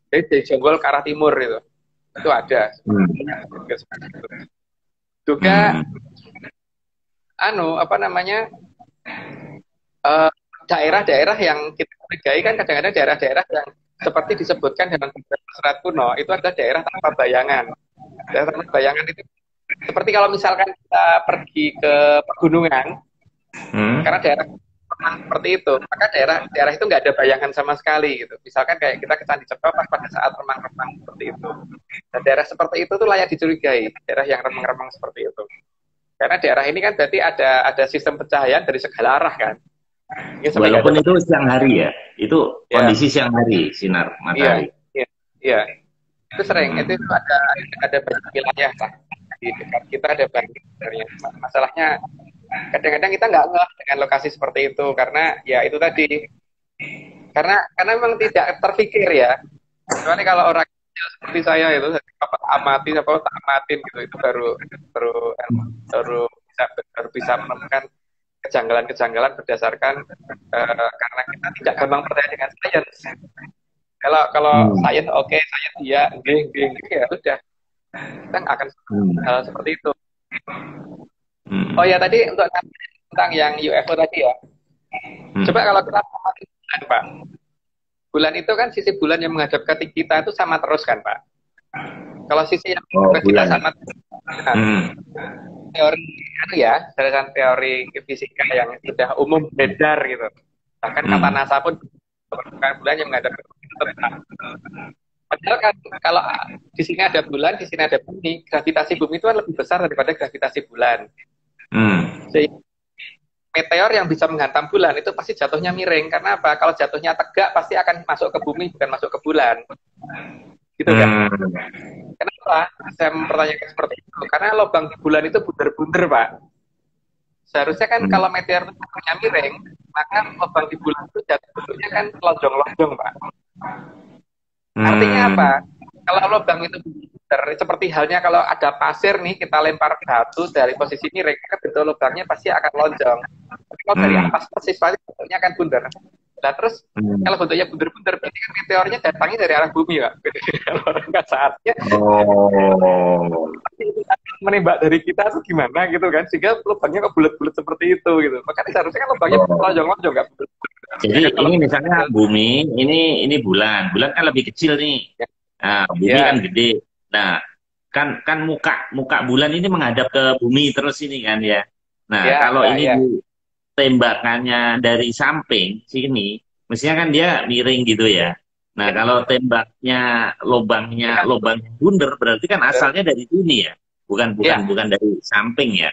Saya di Jonggol ke arah timur itu ada. Juga daerah-daerah yang kita curigai kan kadang-kadang daerah-daerah yang seperti disebutkan dalam serat kuno itu adalah daerah tanpa bayangan. Daerah tanpa bayangan itu seperti kalau misalkan kita pergi ke pegunungan, karena daerah seperti itu, maka daerah itu nggak ada bayangan sama sekali gitu. Misalkan kayak kita ke Candi Cepa pas pada saat remang-remang seperti itu. Dan daerah seperti itu tuh layak dicurigai, daerah yang remang-remang seperti itu. Karena daerah ini kan berarti ada sistem pencahayaan dari segala arah kan. Walaupun itu siang hari ya, itu kondisi siang hari sinar matahari. Iya. Itu sering, itu ada banyak wilayah lah. Di dekat kita ada banyak sebenarnya. Masalahnya kadang-kadang kita nggak ngeh dengan lokasi seperti itu karena ya itu tadi karena memang tidak terpikir ya. Kecuali kalau orang seperti saya itu amati tak amatin gitu itu baru bisa menemukan kejanggalan-kejanggalan berdasarkan karena kita tidak gampang percaya dengan sains. Kalau sains oke, sains iya, ya sudah kita nggak akan hal seperti itu. Oh ya tadi untuk tentang yang UFO tadi ya. Coba kalau kita amati bulan Pak, bulan itu kan sisi bulan yang menghadap ke kita itu sama terus kan Pak. Kalau sisi yang menghadap ke kita sama teori berdasarkan teori fisika yang sudah umum beredar gitu. Bahkan kata NASA pun bulan yang menghadap ke kita. Padahal kan kalau di sini ada bulan, di sini ada bumi, gravitasi bumi itu kan lebih besar daripada gravitasi bulan. Jadi meteor yang bisa menghantam bulan itu pasti jatuhnya miring. Karena apa? Kalau jatuhnya tegak pasti akan masuk ke bumi bukan masuk ke bulan. Gitu kan? Kenapa saya mempertanyakan seperti itu? Karena lubang di bulan itu bunder-bunder Pak. Seharusnya kan kalau meteor itu jatuhnya miring, maka lubang di bulan itu jatuhnya kan lonjong-lonjong Pak. Artinya apa? Kalau lubang itu seperti halnya kalau ada pasir nih, kita lempar batu dari posisi miring, maka bentuk lubangnya pasti akan lonjong. Tapi kalau dari atas persis pasti bentuknya akan bundar. Nah terus kalau bentuknya bundar-bundar, berarti kan meteornya datangnya dari arah bumi Pak. Kalau nggak saatnya menembak dari kita itu gimana gitu kan, sehingga lubangnya kok bulat-bulat seperti itu gitu. Makanya seharusnya kan lubangnya lonjong-lonjong nggak bulat. Jadi ini misalnya bumi, ini bulan kan lebih kecil nih. Nah, bumi kan gede. Nah, kan muka bulan ini menghadap ke bumi terus ini kan ya. Nah, kalau ini tembakannya dari samping sini, mestinya kan dia miring gitu ya. Nah, kalau tembaknya lubang bundar berarti kan asalnya dari sini ya. Bukan dari samping ya.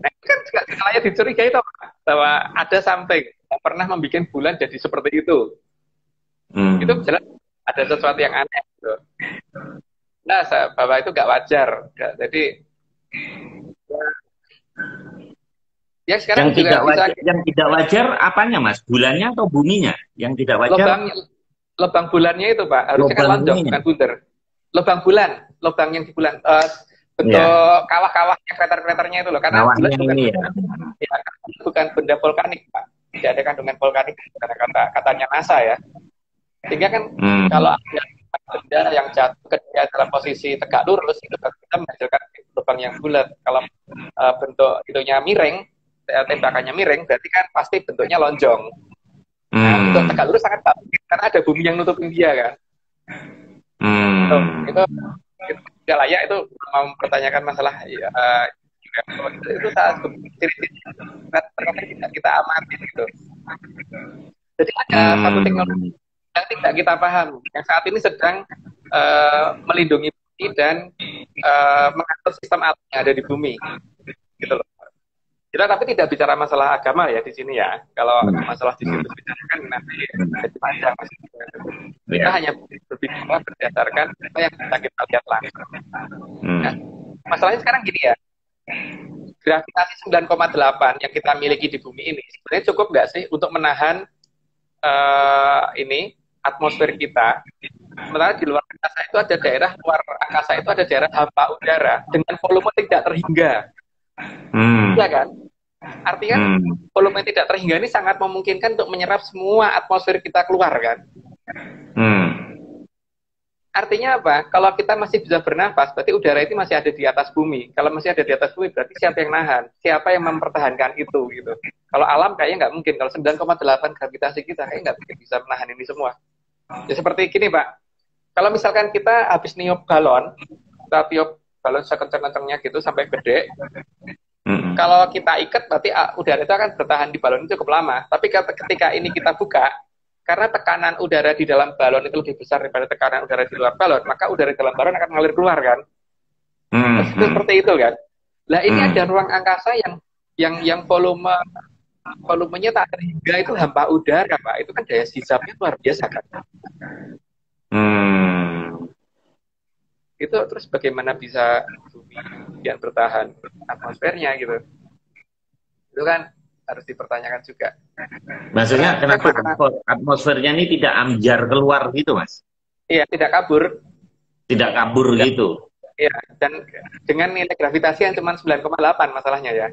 Nah, itu kan juga layak dicurigai toh, bahwa ada something yang pernah membuat bulan jadi seperti itu. Itu jelas ada sesuatu yang aneh gitu. Nah, bahwa itu nggak wajar. Jadi ya sekarang yang tidak wajar apanya Mas? Bulannya atau buminya? Yang tidak wajar? Lubang bulannya itu Pak, harusnya kan lonjong bukan bundar. Lubang bulan, lubang yang di bulan bentuk kawah-kawahnya, krater-kraternya itu loh, karena bulan bukan benda vulkanik Pak, tidak ada kandungan vulkanik karena katanya NASA ya, sehingga kan kalau ada benda yang jatuh ke dia dalam posisi tegak lurus itu kita menghasilkan lubang yang bulat. Kalau bentuk itunya miring, tembakannya miring, berarti kan pasti bentuknya lonjong. Nah, untuk tegak lurus sangat bagus karena ada bumi yang nutupin dia kan. Itu tidak layak itu mau mempertanyakan masalah itu salah satu ciri-ciri terkadang tidak kita amati gitu. Jadi ada satu teknologi Hmm. yang tidak kita paham, yang saat ini sedang melindungi bumi dan mengatur sistem alam yang ada di bumi, gitu loh. Kita tapi tidak bicara masalah agama ya di sini ya. Kalau masalah di situ bicarakan nanti jadi panjang. Kita Ya. hanya berbicara berdasarkan apa yang bisa kita lihat langsung. Nah, Hmm. masalahnya sekarang gini ya, gravitasi 9,8 yang kita miliki di bumi ini sebenarnya cukup nggak sih untuk menahan ini atmosfer kita? Sementara di luar angkasa itu ada daerah luar angkasa itu ada daerah hampa udara dengan volume tidak terhingga, Hmm. ya kan? Artinya volume tidak terhingga ini sangat memungkinkan untuk menyerap semua atmosfer kita keluar kan? Hmm. Artinya apa? Kalau kita masih bisa bernafas, berarti udara itu masih ada di atas bumi. Kalau masih ada di atas bumi, berarti siapa yang nahan? Siapa yang mempertahankan itu gitu? Kalau alam kayaknya nggak mungkin. Kalau 9,8 gravitasi kita kayaknya nggak mungkin bisa menahan ini semua. Ya seperti gini Pak. Kalau misalkan kita habis niup balon, kita tiup balon sekencang-kencangnya gitu sampai gede. Kalau kita ikat, berarti udara itu akan bertahan di balon itu cukup lama. Tapi ketika ini kita buka, karena tekanan udara di dalam balon itu lebih besar daripada tekanan udara di luar balon, maka udara di dalam balon akan mengalir keluar kan? Seperti itu kan? Nah ini ada ruang angkasa yang volumenya tak terhingga, itu hampa udara Pak. Itu kan daya sisapnya luar biasa kan? Itu terus bagaimana bisa bumi yang bertahan atmosfernya gitu? Itu kan harus dipertanyakan juga. Maksudnya kenapa atmosfernya ini tidak amjar keluar gitu, Mas? Iya, tidak kabur. Tidak kabur Dan, gitu. iya, dan dengan nilai gravitasi yang cuma 9,8 masalahnya ya.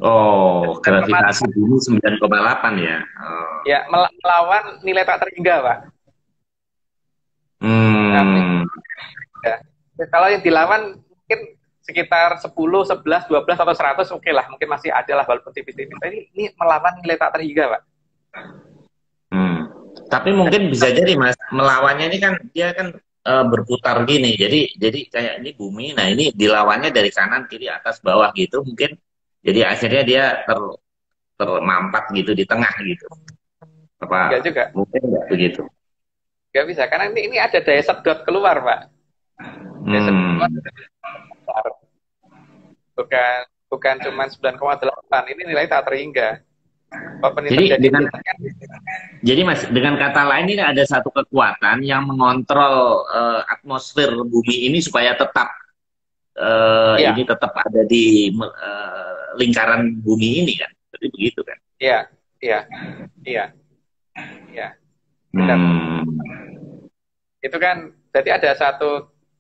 Oh, gravitasi bumi 9,8 ya. Oh. Ya, melawan nilai tak terhingga, Pak. Ya. Kalau yang dilawan mungkin sekitar 10, 11, 12 atau 100 oke lah, mungkin masih ada lah walaupun tipis-tipis. Ini melawan nilai tak terhingga, Pak. Tapi mungkin bisa jadi Mas, melawannya ini kan dia kan berputar gini. Jadi kayak ini bumi, nah ini dilawannya dari kanan, kiri, atas, bawah gitu. Mungkin jadi akhirnya dia termampat gitu di tengah gitu. Apa? Enggak juga. Mungkin enggak begitu. Enggak bisa, karena ini ada daya sedot keluar, Pak. Daya sedot keluar. Bukan cuma 9,8, ini nilai tak terhingga. Jadi Mas, dengan kata lain ini ada satu kekuatan yang mengontrol atmosfer bumi ini supaya tetap ini tetap ada di lingkaran bumi ini kan, jadi begitu kan? Iya. Benar. Itu kan, berarti ada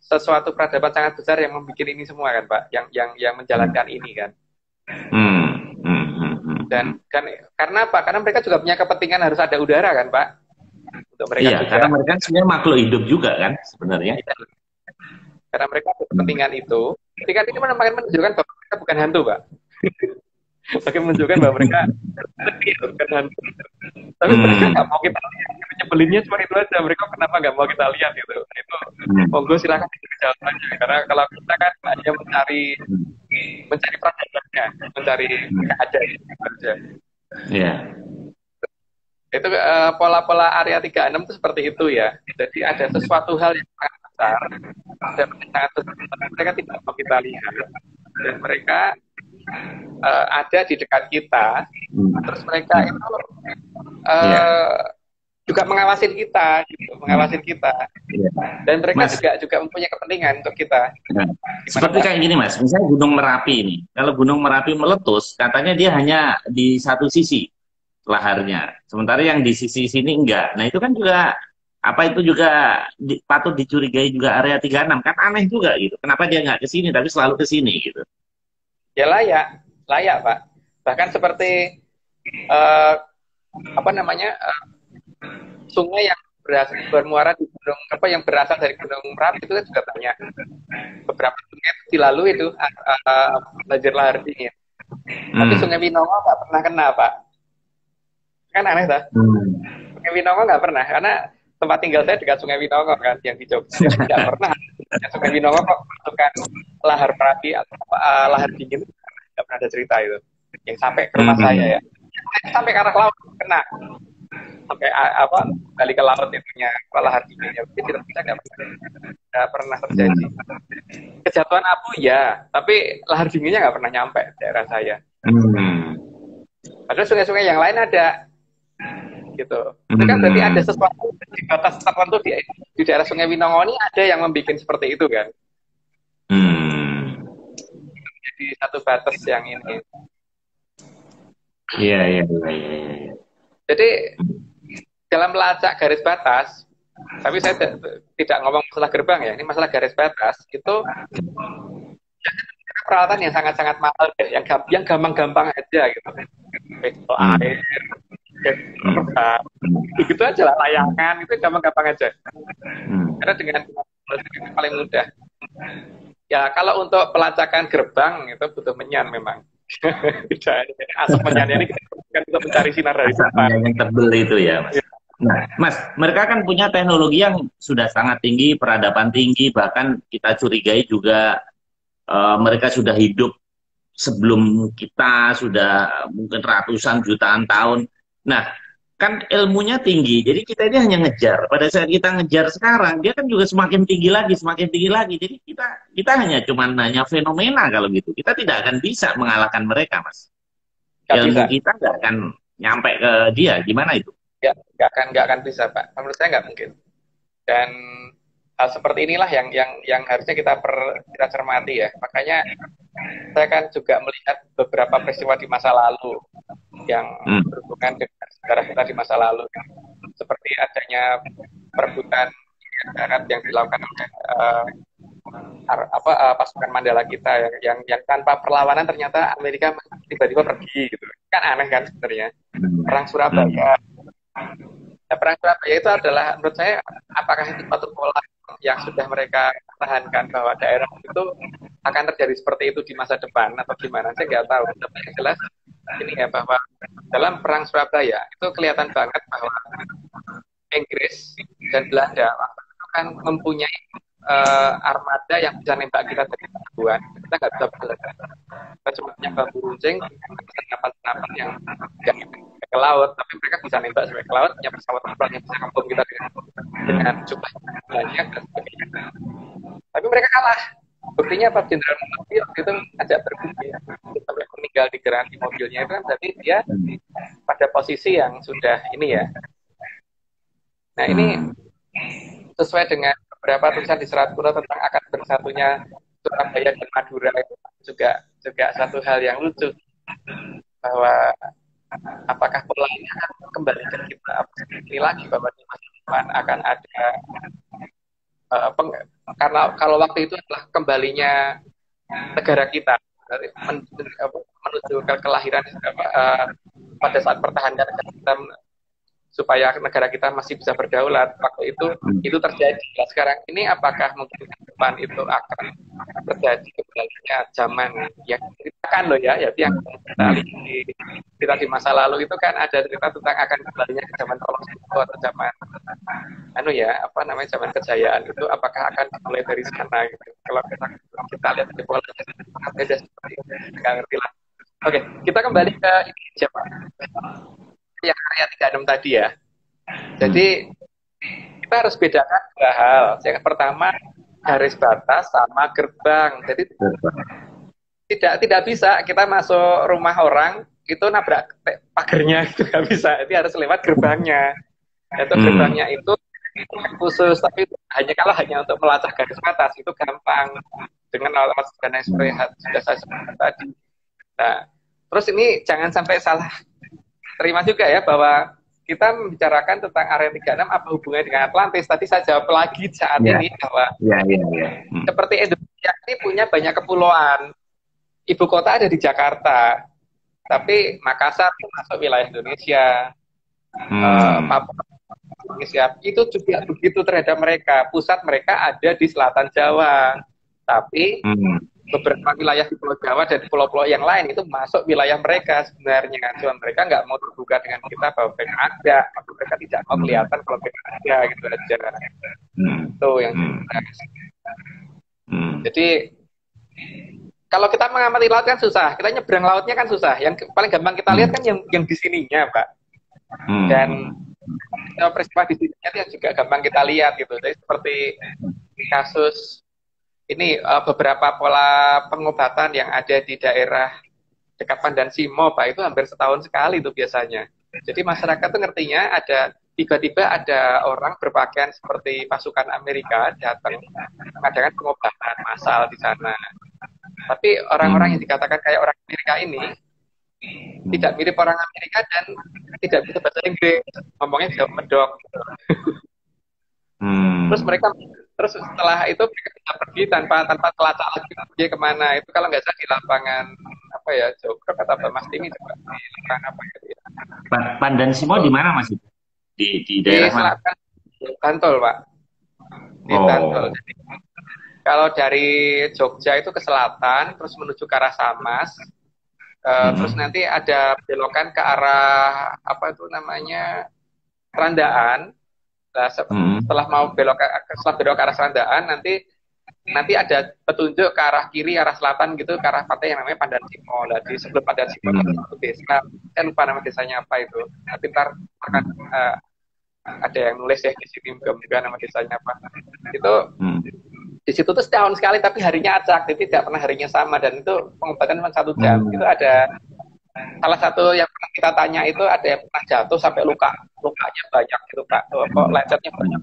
sesuatu peradaban sangat besar yang membuat ini semua kan Pak, yang menjalankan ini kan. Dan kan karena apa? Karena mereka juga punya kepentingan harus ada udara kan Pak. Untuk mereka iya, juga. Karena mereka sebenarnya makhluk hidup juga kan sebenarnya. Iya. Karena mereka ada kepentingan itu. Ketika ini menunjukkan bahwa mereka bukan hantu Pak. Bagi menunjukkan bahwa mereka bukan hantu. Tapi mereka nggak mau kita lihat. Nyebelinnya cuma itu aja. Mereka kenapa nggak mau kita lihat gitu? Itu monggo silakan dijawab aja. Karena kalau kita kan hanya mencari peradabannya, mencari keajaiban aja. Iya. Itu pola-pola area 36 itu seperti itu ya. Jadi ada sesuatu hal yang sangat besar, dan mereka tidak mau kita lihat, dan mereka ada di dekat kita. Terus mereka itu juga mengawasin kita, gitu, dan mereka juga mempunyai kepentingan untuk kita. Seperti kayak gini Mas, misalnya Gunung Merapi ini, kalau Gunung Merapi meletus, katanya dia hanya di satu sisi laharnya, sementara yang di sisi sini enggak. Nah itu kan juga patut dicurigai juga area 36 kan, aneh juga gitu. Kenapa dia nggak ke sini tapi selalu ke sini gitu? Ya layak Pak. Bahkan seperti sungai yang bermuara di gunung yang berasal dari Gunung Merapi itu kan juga banyak. Beberapa sungai dilalui itu banjir lahar dingin. Tapi Sungai Winongo nggak pernah kena Pak. Kan aneh tak? Sungai Winongo nggak pernah, karena tempat tinggal saya dekat Sungai Winongo kan, yang di Jogja. Tidak pernah Sungai Winongo kok masukkan lahar Merapi atau lahar dingin nggak pernah ada cerita itu yang sampai ke rumah saya ya, sampai ke arah laut kena, sampai kali ke laut itunya lahar dinginnya, jadi kita nggak pernah terjadi. Kejatuhan abu ya, tapi lahar dinginnya nggak pernah nyampe daerah saya. Padahal sungai-sungai yang lain ada, gitu. Itu kan berarti ada sesuatu di batas tertentu di daerah Sungai Winongo ini ada yang membuat seperti itu kan. Jadi satu batas yang ini. Iya. Jadi dalam melacak garis batas, tapi saya tidak ngomong masalah gerbang ya, ini masalah garis batas itu peralatan yang sangat-sangat mahal deh, yang gampang-gampang aja gitu. Air, begitu aja lah, layangan itu gampang-gampang aja. Karena dengan paling mudah. Ya kalau untuk pelacakan gerbang itu butuh menyan memang. Asap menyan ini kan untuk mencari sinar dari depan. Yang tebel itu ya, Mas. Nah, Mas, mereka kan punya teknologi yang sudah sangat tinggi, peradaban tinggi, bahkan kita curigai juga mereka sudah hidup sebelum kita, sudah mungkin ratusan jutaan tahun. Nah, kan ilmunya tinggi, jadi kita ini hanya ngejar. Pada saat kita ngejar sekarang, dia kan juga semakin tinggi lagi, semakin tinggi lagi. Jadi kita hanya fenomena kalau gitu. Kita tidak akan bisa mengalahkan mereka, Mas. Ilmu kita nggak akan nyampe ke dia. Gimana itu? Nggak akan bisa, Pak. Menurut saya nggak mungkin. Dan hal seperti inilah yang harusnya kita cermati ya. Makanya saya kan juga melihat beberapa peristiwa di masa lalu yang berhubungan dengan sejarah kita di masa lalu, seperti adanya perebutan darat yang dilakukan oleh pasukan Mandala kita yang tanpa perlawanan ternyata Amerika tiba-tiba pergi gitu. Kan aneh kan sebenarnya. Perang Surabaya. Nah, perang Surabaya itu adalah menurut saya apakah itu satu pola yang sudah mereka tahankan bahwa daerah itu akan terjadi seperti itu di masa depan atau gimana, saya nggak tahu. Tapi yang jelas ini ya, bahwa dalam perang Surabaya itu kelihatan banget bahwa Inggris dan Belanda waktu itu kan mempunyai armada yang bisa nembak kita dari jauhan. Kita nggak bisa belajar. Kita cuma punya bambu runcing, senapan-senapan yang ke laut, tapi mereka bisa nembak sampai ke laut, punya pesawat terbang yang bisa ngepung kita dengan jumlah banyak dan sebagainya. Tapi mereka kalah. Buktinya Pak Jenderal Muhammad waktu itu ajak terbukti sampai meninggal di geranti mobilnya itu kan berarti dia pada posisi yang sudah ini ya. Nah ini sesuai dengan beberapa tulisan di Serat Kuno tentang akan bersatunya Surabaya dan Madura itu juga satu hal yang lucu, bahwa apakah pola ini akan kembali ke kita ini lagi, bahwa di masa depan akan ada karena kalau waktu itu adalah kembalinya negara kita menuju ke kelahiran pada saat pertahanan kita supaya negara kita masih bisa berdaulat, waktu itu terjadi. Nah, sekarang ini apakah mungkin ke depan itu akan terjadi kembalinya zaman yang diceritakan loh ya yang kita di masa lalu itu kan ada cerita tentang akan kembalinya ke zaman Kolosseum atau zaman zaman kejayaan itu, apakah akan dimulai dari sana gitu. Kalau kita lihat di pola beda seperti itu, nggak ngerti lah. Oke, kita kembali ke ini siapa? Yang ayat 36 tadi ya. Jadi kita harus bedakan dua hal. Yang pertama garis batas sama gerbang. Jadi tidak bisa kita masuk rumah orang itu nabrak pagernya, itu nggak bisa. Itu harus lewat gerbangnya. Itu gerbangnya itu khusus, tapi hanya untuk melacak garis batas itu gampang dengan alat sederhana yang sudah saya sebutkan tadi. Nah, terus ini jangan sampai salah terima juga ya, bahwa kita membicarakan tentang area 36 apa hubungannya dengan Atlantis. Tadi saya jawab lagi saat ini bahwa seperti Indonesia ini punya banyak kepulauan. Ibu kota ada di Jakarta, tapi Makassar masuk wilayah Indonesia, Papua Indonesia, itu juga begitu terhadap mereka. Pusat mereka ada di selatan Jawa, tapi beberapa wilayah di Pulau Jawa dan di pulau-pulau yang lain itu masuk wilayah mereka sebenarnya. Cuma mereka nggak mau terbuka dengan kita bahwa mereka ada, atau mereka tidak mau kelihatan kalau mereka ada, gitu aja. Itu yang Jadi kalau kita mengamati laut kan susah, kita nyebrang lautnya kan susah. Yang paling gampang kita lihat kan yang di sininya, Pak. Dan peristiwa di sininya itu yang juga gampang kita lihat gitu. Jadi seperti kasus ini beberapa pola pengobatan yang ada di daerah dekat Pandan Simo, Pak, itu hampir setahun sekali itu biasanya. Jadi masyarakat tuh ngertinya ada tiba-tiba ada orang berpakaian seperti pasukan Amerika datang mengadakan pengobatan massal di sana. Tapi orang-orang yang dikatakan kayak orang Amerika ini tidak mirip orang Amerika dan tidak bisa bahasa Inggris, ngomongnya tidak medok. Terus setelah itu mereka bisa pergi tanpa telacak lagi pergi kemana. Itu kalau nggak salah di lapangan apa ya, Jogrok atau apa Mas Timi coba di lapangan apa gitu ya. Pandan Simo di mana Mas? Di daerah di selatan, Bantul, Pak. Di Bantul. Jadi, kalau dari Jogja itu ke selatan, terus menuju ke arah Samas, terus nanti ada belokan ke arah apa itu namanya Randaan. Nah, setelah mau belok ke arah Randaan, nanti ada petunjuk ke arah kiri, arah selatan gitu, ke arah pantai yang namanya Pandan Simo. Nah, di sebelum Pandan Simo ada satu desa, saya lupa nama desanya apa itu. Nanti ntar akan ada yang nulis ya di sini, moga-moga nama desanya apa. Itu di situ tuh setahun sekali, tapi harinya acak, jadi tidak pernah harinya sama, dan itu pengobatan cuma 1 jam. Itu ada salah satu yang pernah kita tanya itu ada yang pernah jatuh sampai lukanya banyak gitu, Pak. Kok lecetnya banyak.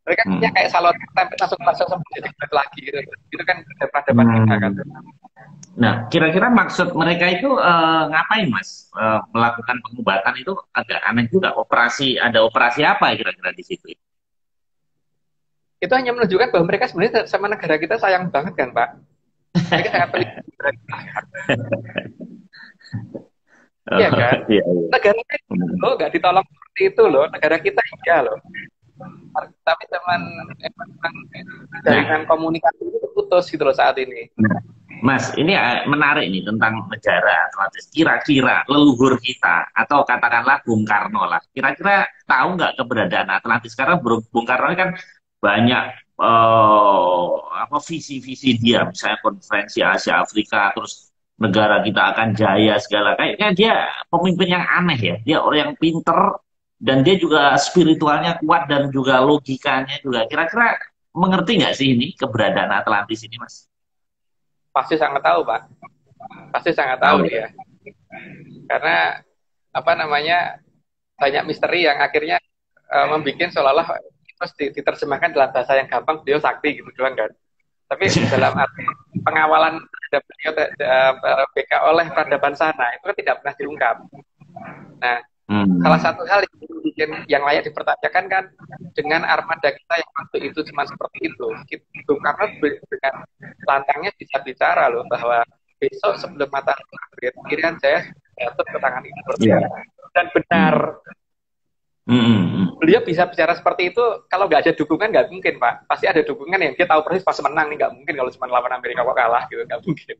Mereka punya kayak salon tempe langsung sembuh jadi kulit lagi gitu. Itu kan peradaban kita kan. Nah, kira-kira maksud mereka itu ngapain, Mas? Melakukan pengobatan itu agak aneh juga. Ada operasi apa kira-kira di situ? Itu hanya menunjukkan bahwa mereka sebenarnya sama negara kita sayang banget kan, Pak. Mereka sangat pelihara. Iya kan? Iya. Negara kita loh nggak ditolong seperti itu loh. Negara kita iya loh. Tapi teman jaringan komunikasi itu putus gitu loh saat ini. Mas, ini menarik nih tentang negara Atlantis. Kira-kira leluhur kita atau katakanlah Bung Karno lah, kira-kira tahu nggak keberadaan Atlantis? Karena Bung Karno kan banyak visi-visi dia, misalnya konferensi Asia Afrika, terus negara kita akan jaya segala. Kayaknya dia pemimpin yang aneh ya. Dia orang yang pinter dan dia juga spiritualnya kuat dan juga logikanya juga. Kira-kira mengerti nggak sih ini keberadaan Atlantis ini, Mas? Pasti sangat tahu, Pak. Pasti sangat tahu dia. Karena apa namanya banyak misteri yang akhirnya membuat seolah-olah terus diterjemahkan dalam bahasa yang gampang, beliau sakti gitu doang kan. Tapi dalam arti pengawalan terhadap beliau BK oleh peradaban sana itu kan tidak pernah diungkap. Nah, salah satu hal yang layak dipertanyakan kan dengan armada kita yang waktu itu cuma seperti itu. Karena dengan lantangnya bisa bicara loh bahwa besok sebelum matahari terbit, Irian Jaya jatuh ke tangan Ibu. Dan benar. Beliau bisa bicara seperti itu. Kalau nggak ada dukungan nggak mungkin, Pak. Pasti ada dukungan yang dia tahu persis pas menang nih, nggak mungkin kalau cuma lawan Amerika kok kalah gitu, nggak mungkin.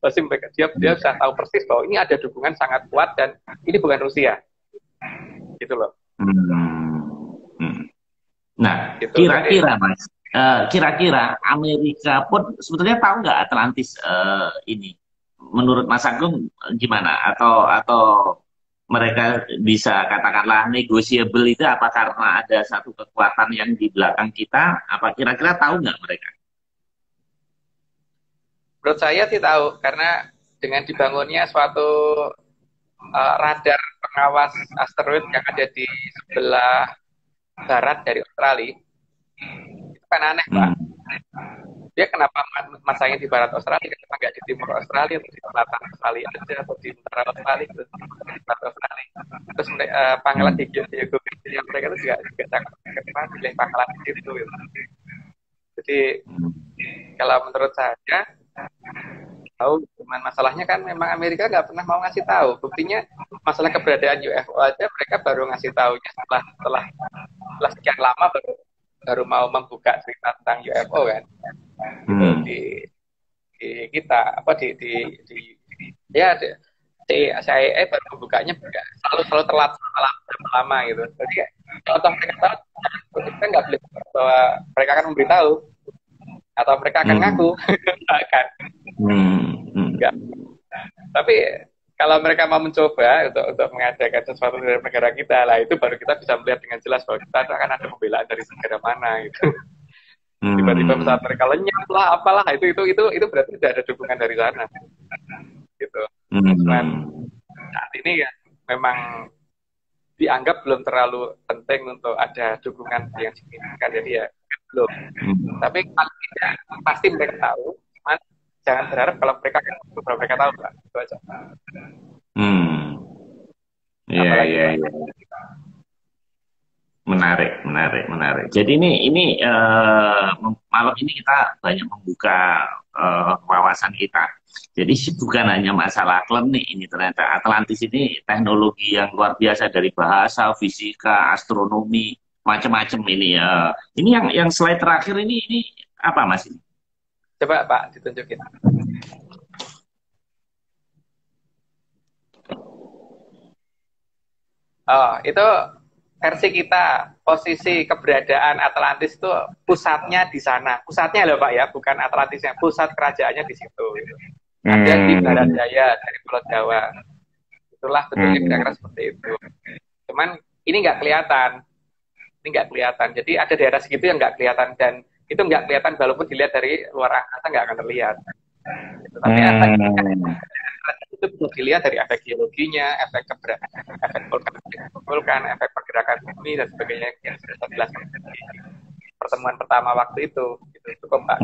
Pasti dia bisa tahu persis bahwa ini ada dukungan sangat kuat dan ini bukan Rusia, gitu loh. Nah, kira-kira Mas, kira-kira Amerika pun sebetulnya tahu nggak Atlantis ini? Menurut Mas Agung gimana? Atau mereka bisa katakanlah negotiable itu apa karena ada satu kekuatan yang di belakang kita? Apa kira-kira tahu nggak mereka? Menurut saya sih tahu, karena dengan dibangunnya suatu radar pengawas asteroid yang ada di sebelah barat dari Australia, itu kan aneh, Pak. Dia kenapa masanya di barat Australia, kenapa nggak di timur Australia, atau di selatan Australia aja, atau di utara Australia, atau di barat Australia. Terus pangkalan di yang mereka itu juga sangat kenapa pilih pangkalan di situ. Gitu. Jadi kalau menurut saya tahu, cuman masalahnya kan memang Amerika nggak pernah mau ngasih tahu. Buktinya masalah keberadaan UFO aja mereka baru ngasih tahunya setelah sekian lama baru mau membuka cerita tentang UFO kan. Gitu, di kita apa di CIA baru membukanya selalu telat lama gitu. Jadi kalau mereka tahu, kita nggak boleh bahwa mereka akan memberitahu atau mereka akan ngaku kan. Enggak. Tapi kalau mereka mau mencoba untuk mengadakan sesuatu dari negara kita, lah itu baru kita bisa melihat dengan jelas bahwa kita akan ada pembelaan dari negara mana gitu. Tiba-tiba pesawat mereka lenyap lah, apalah itu berarti tidak ada dukungan dari sana, gitu. Cuman saat ini ya memang dianggap belum terlalu penting untuk ada dukungan yang signifikan, jadi ya belum. Tapi kalau tidak pasti mereka tahu, cuman jangan berharap kalau mereka tahu, Pak. Itu aja. Iya. Menarik. Jadi ini malam ini kita banyak membuka wawasan kita. Jadi bukan hanya masalah klinik ini, ternyata Atlantis ini teknologi yang luar biasa dari bahasa, fisika, astronomi, macam-macam ini. Ini yang slide terakhir ini apa Mas ini? Coba Pak ditunjukin. Oh, itu versi kita, posisi keberadaan Atlantis itu pusatnya di sana. Pusatnya loh Pak ya, bukan Atlantisnya. Pusat kerajaannya di situ. Ada di barat daya dari Pulau Jawa. Itulah bentuknya kira-kira seperti itu. Cuman ini nggak kelihatan. Jadi ada daerah segitu yang nggak kelihatan, dan itu nggak kelihatan walaupun dilihat dari luar angkasa nggak akan terlihat. Tapi itu bisa dilihat dari efek geologinya, efek vulkan, efek pergerakan bumi dan sebagainya yang sudah saya jelaskan di pertemuan pertama waktu itu. Itu cukup Pak.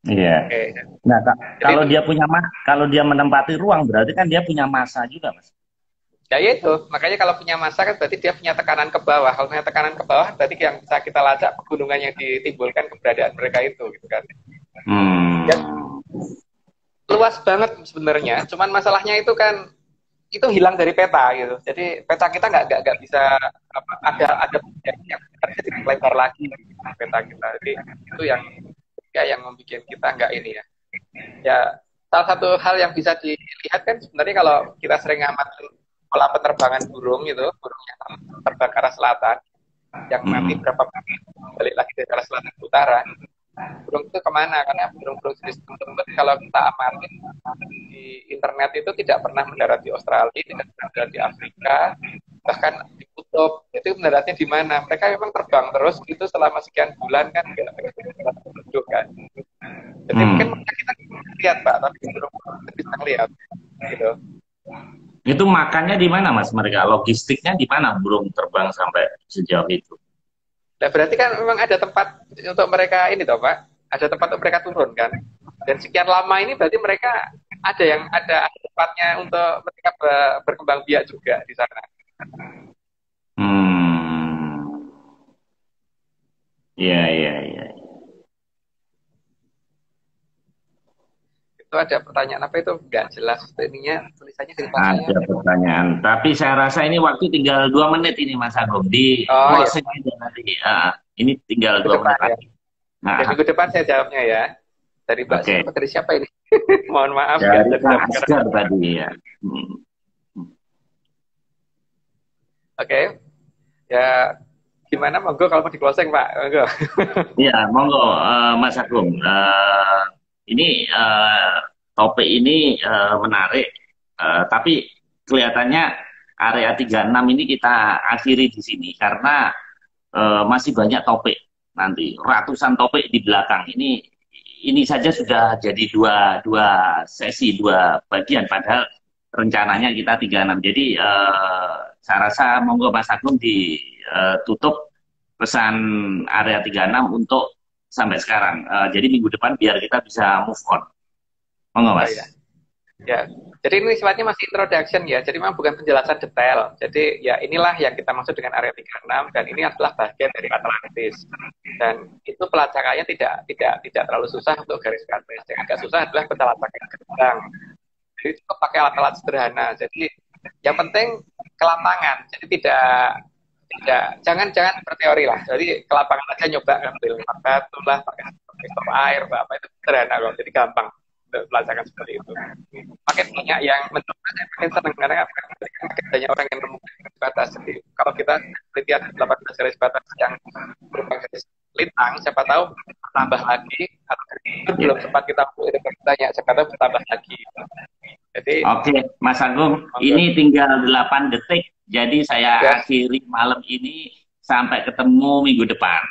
Iya. Okay. Nah, kalau dia menempati ruang berarti kan dia punya massa juga, Mas. Ya itu, makanya kalau punya massa kan berarti dia punya tekanan ke bawah. Kalau punya tekanan ke bawah berarti yang bisa kita lacak pegunungan yang ditimbulkan keberadaan mereka itu, gitu kan. Ya, luas banget sebenarnya, cuman masalahnya itu kan itu hilang dari peta gitu. Jadi peta kita nggak bisa ada yang tidak lebar lagi peta kita. Jadi itu yang membuat kita nggak ini ya. Ya salah satu hal yang bisa dilihat kan sebenarnya kalau kita sering amati pola penerbangan burung yang terbang ke arah selatan, yang nanti berapa menit balik lagi dari arah selatan ke utara. Burung itu kemana? Karena burung-burung jenis tersebut kalau kita amati di internet itu tidak pernah mendarat di Australia, tidak pernah mendarat di Afrika, bahkan di kutub. Itu mendaratnya di mana? Mereka memang terbang terus gitu selama sekian bulan kan, nggak duduk kan. Jadi mungkin kita lihat Pak, tapi burung-burung itu bisa lihat gitu. Itu makannya di mana Mas mereka? Logistiknya di mana burung terbang sampai sejauh itu? Nah, berarti kan memang ada tempat untuk mereka ini toh Pak, ada tempat untuk mereka turun kan. Dan sekian lama ini berarti mereka ada tempatnya untuk mereka berkembang biak juga di sana. Iya. Itu ada pertanyaan apa itu? Nggak jelas ininya, tulisannya dari Ada pertanyaan, tapi saya rasa ini waktu tinggal 2 menit ini Mas Agung di closing aja nanti. Ini tinggal 2 menit lagi. Nah, minggu depan saya jawabnya ya. Dari Mbak siapa? Dari siapa ini? Mohon maaf ya. Dari Pak Asgar tadi ya. Oke. Ya, gimana? Monggo kalau mau di closing Pak. Monggo. Iya, monggo Mas Agung. Ini topik ini menarik, tapi kelihatannya area 36 ini kita akhiri di sini karena masih banyak topik nanti, ratusan topik di belakang. Ini saja sudah jadi dua sesi, 2 bagian, padahal rencananya kita 36. Jadi saya rasa monggo Mas Agung ditutup pesan area 36 untuk sampai sekarang. Jadi minggu depan biar kita bisa move on. Monggo Mas. Ya. Jadi ini sifatnya masih introduction ya. Jadi memang bukan penjelasan detail. Jadi ya inilah yang kita maksud dengan area 36 dan ini adalah bagian dari Atlantis. Dan itu pelacakannya tidak terlalu susah untuk garis garis. Yang agak susah adalah pelacakan gerbang. Jadi cukup pakai alat-alat sederhana. Jadi yang penting ke lapangan. Jadi jangan berteori lah. Jadi ke lapangan aja nyoba ngambil batu lah, pakai stop air, apa itu sederhana kok. Jadi gampang untuk pelacakan seperti itu. Pakai minyak yang mencoba saya makin senang karena banyak orang yang menemukan garis batas. Jadi kalau kita penelitian 18 garis batas yang berupa garis lintang, siapa tahu tambah lagi atau Itu belum sempat kita bertanya, Jakarta bertambah lagi. Jadi, Oke, Mas Agung, monggo. ini tinggal 8 detik, jadi saya Ya, akhiri malam ini sampai ketemu minggu depan.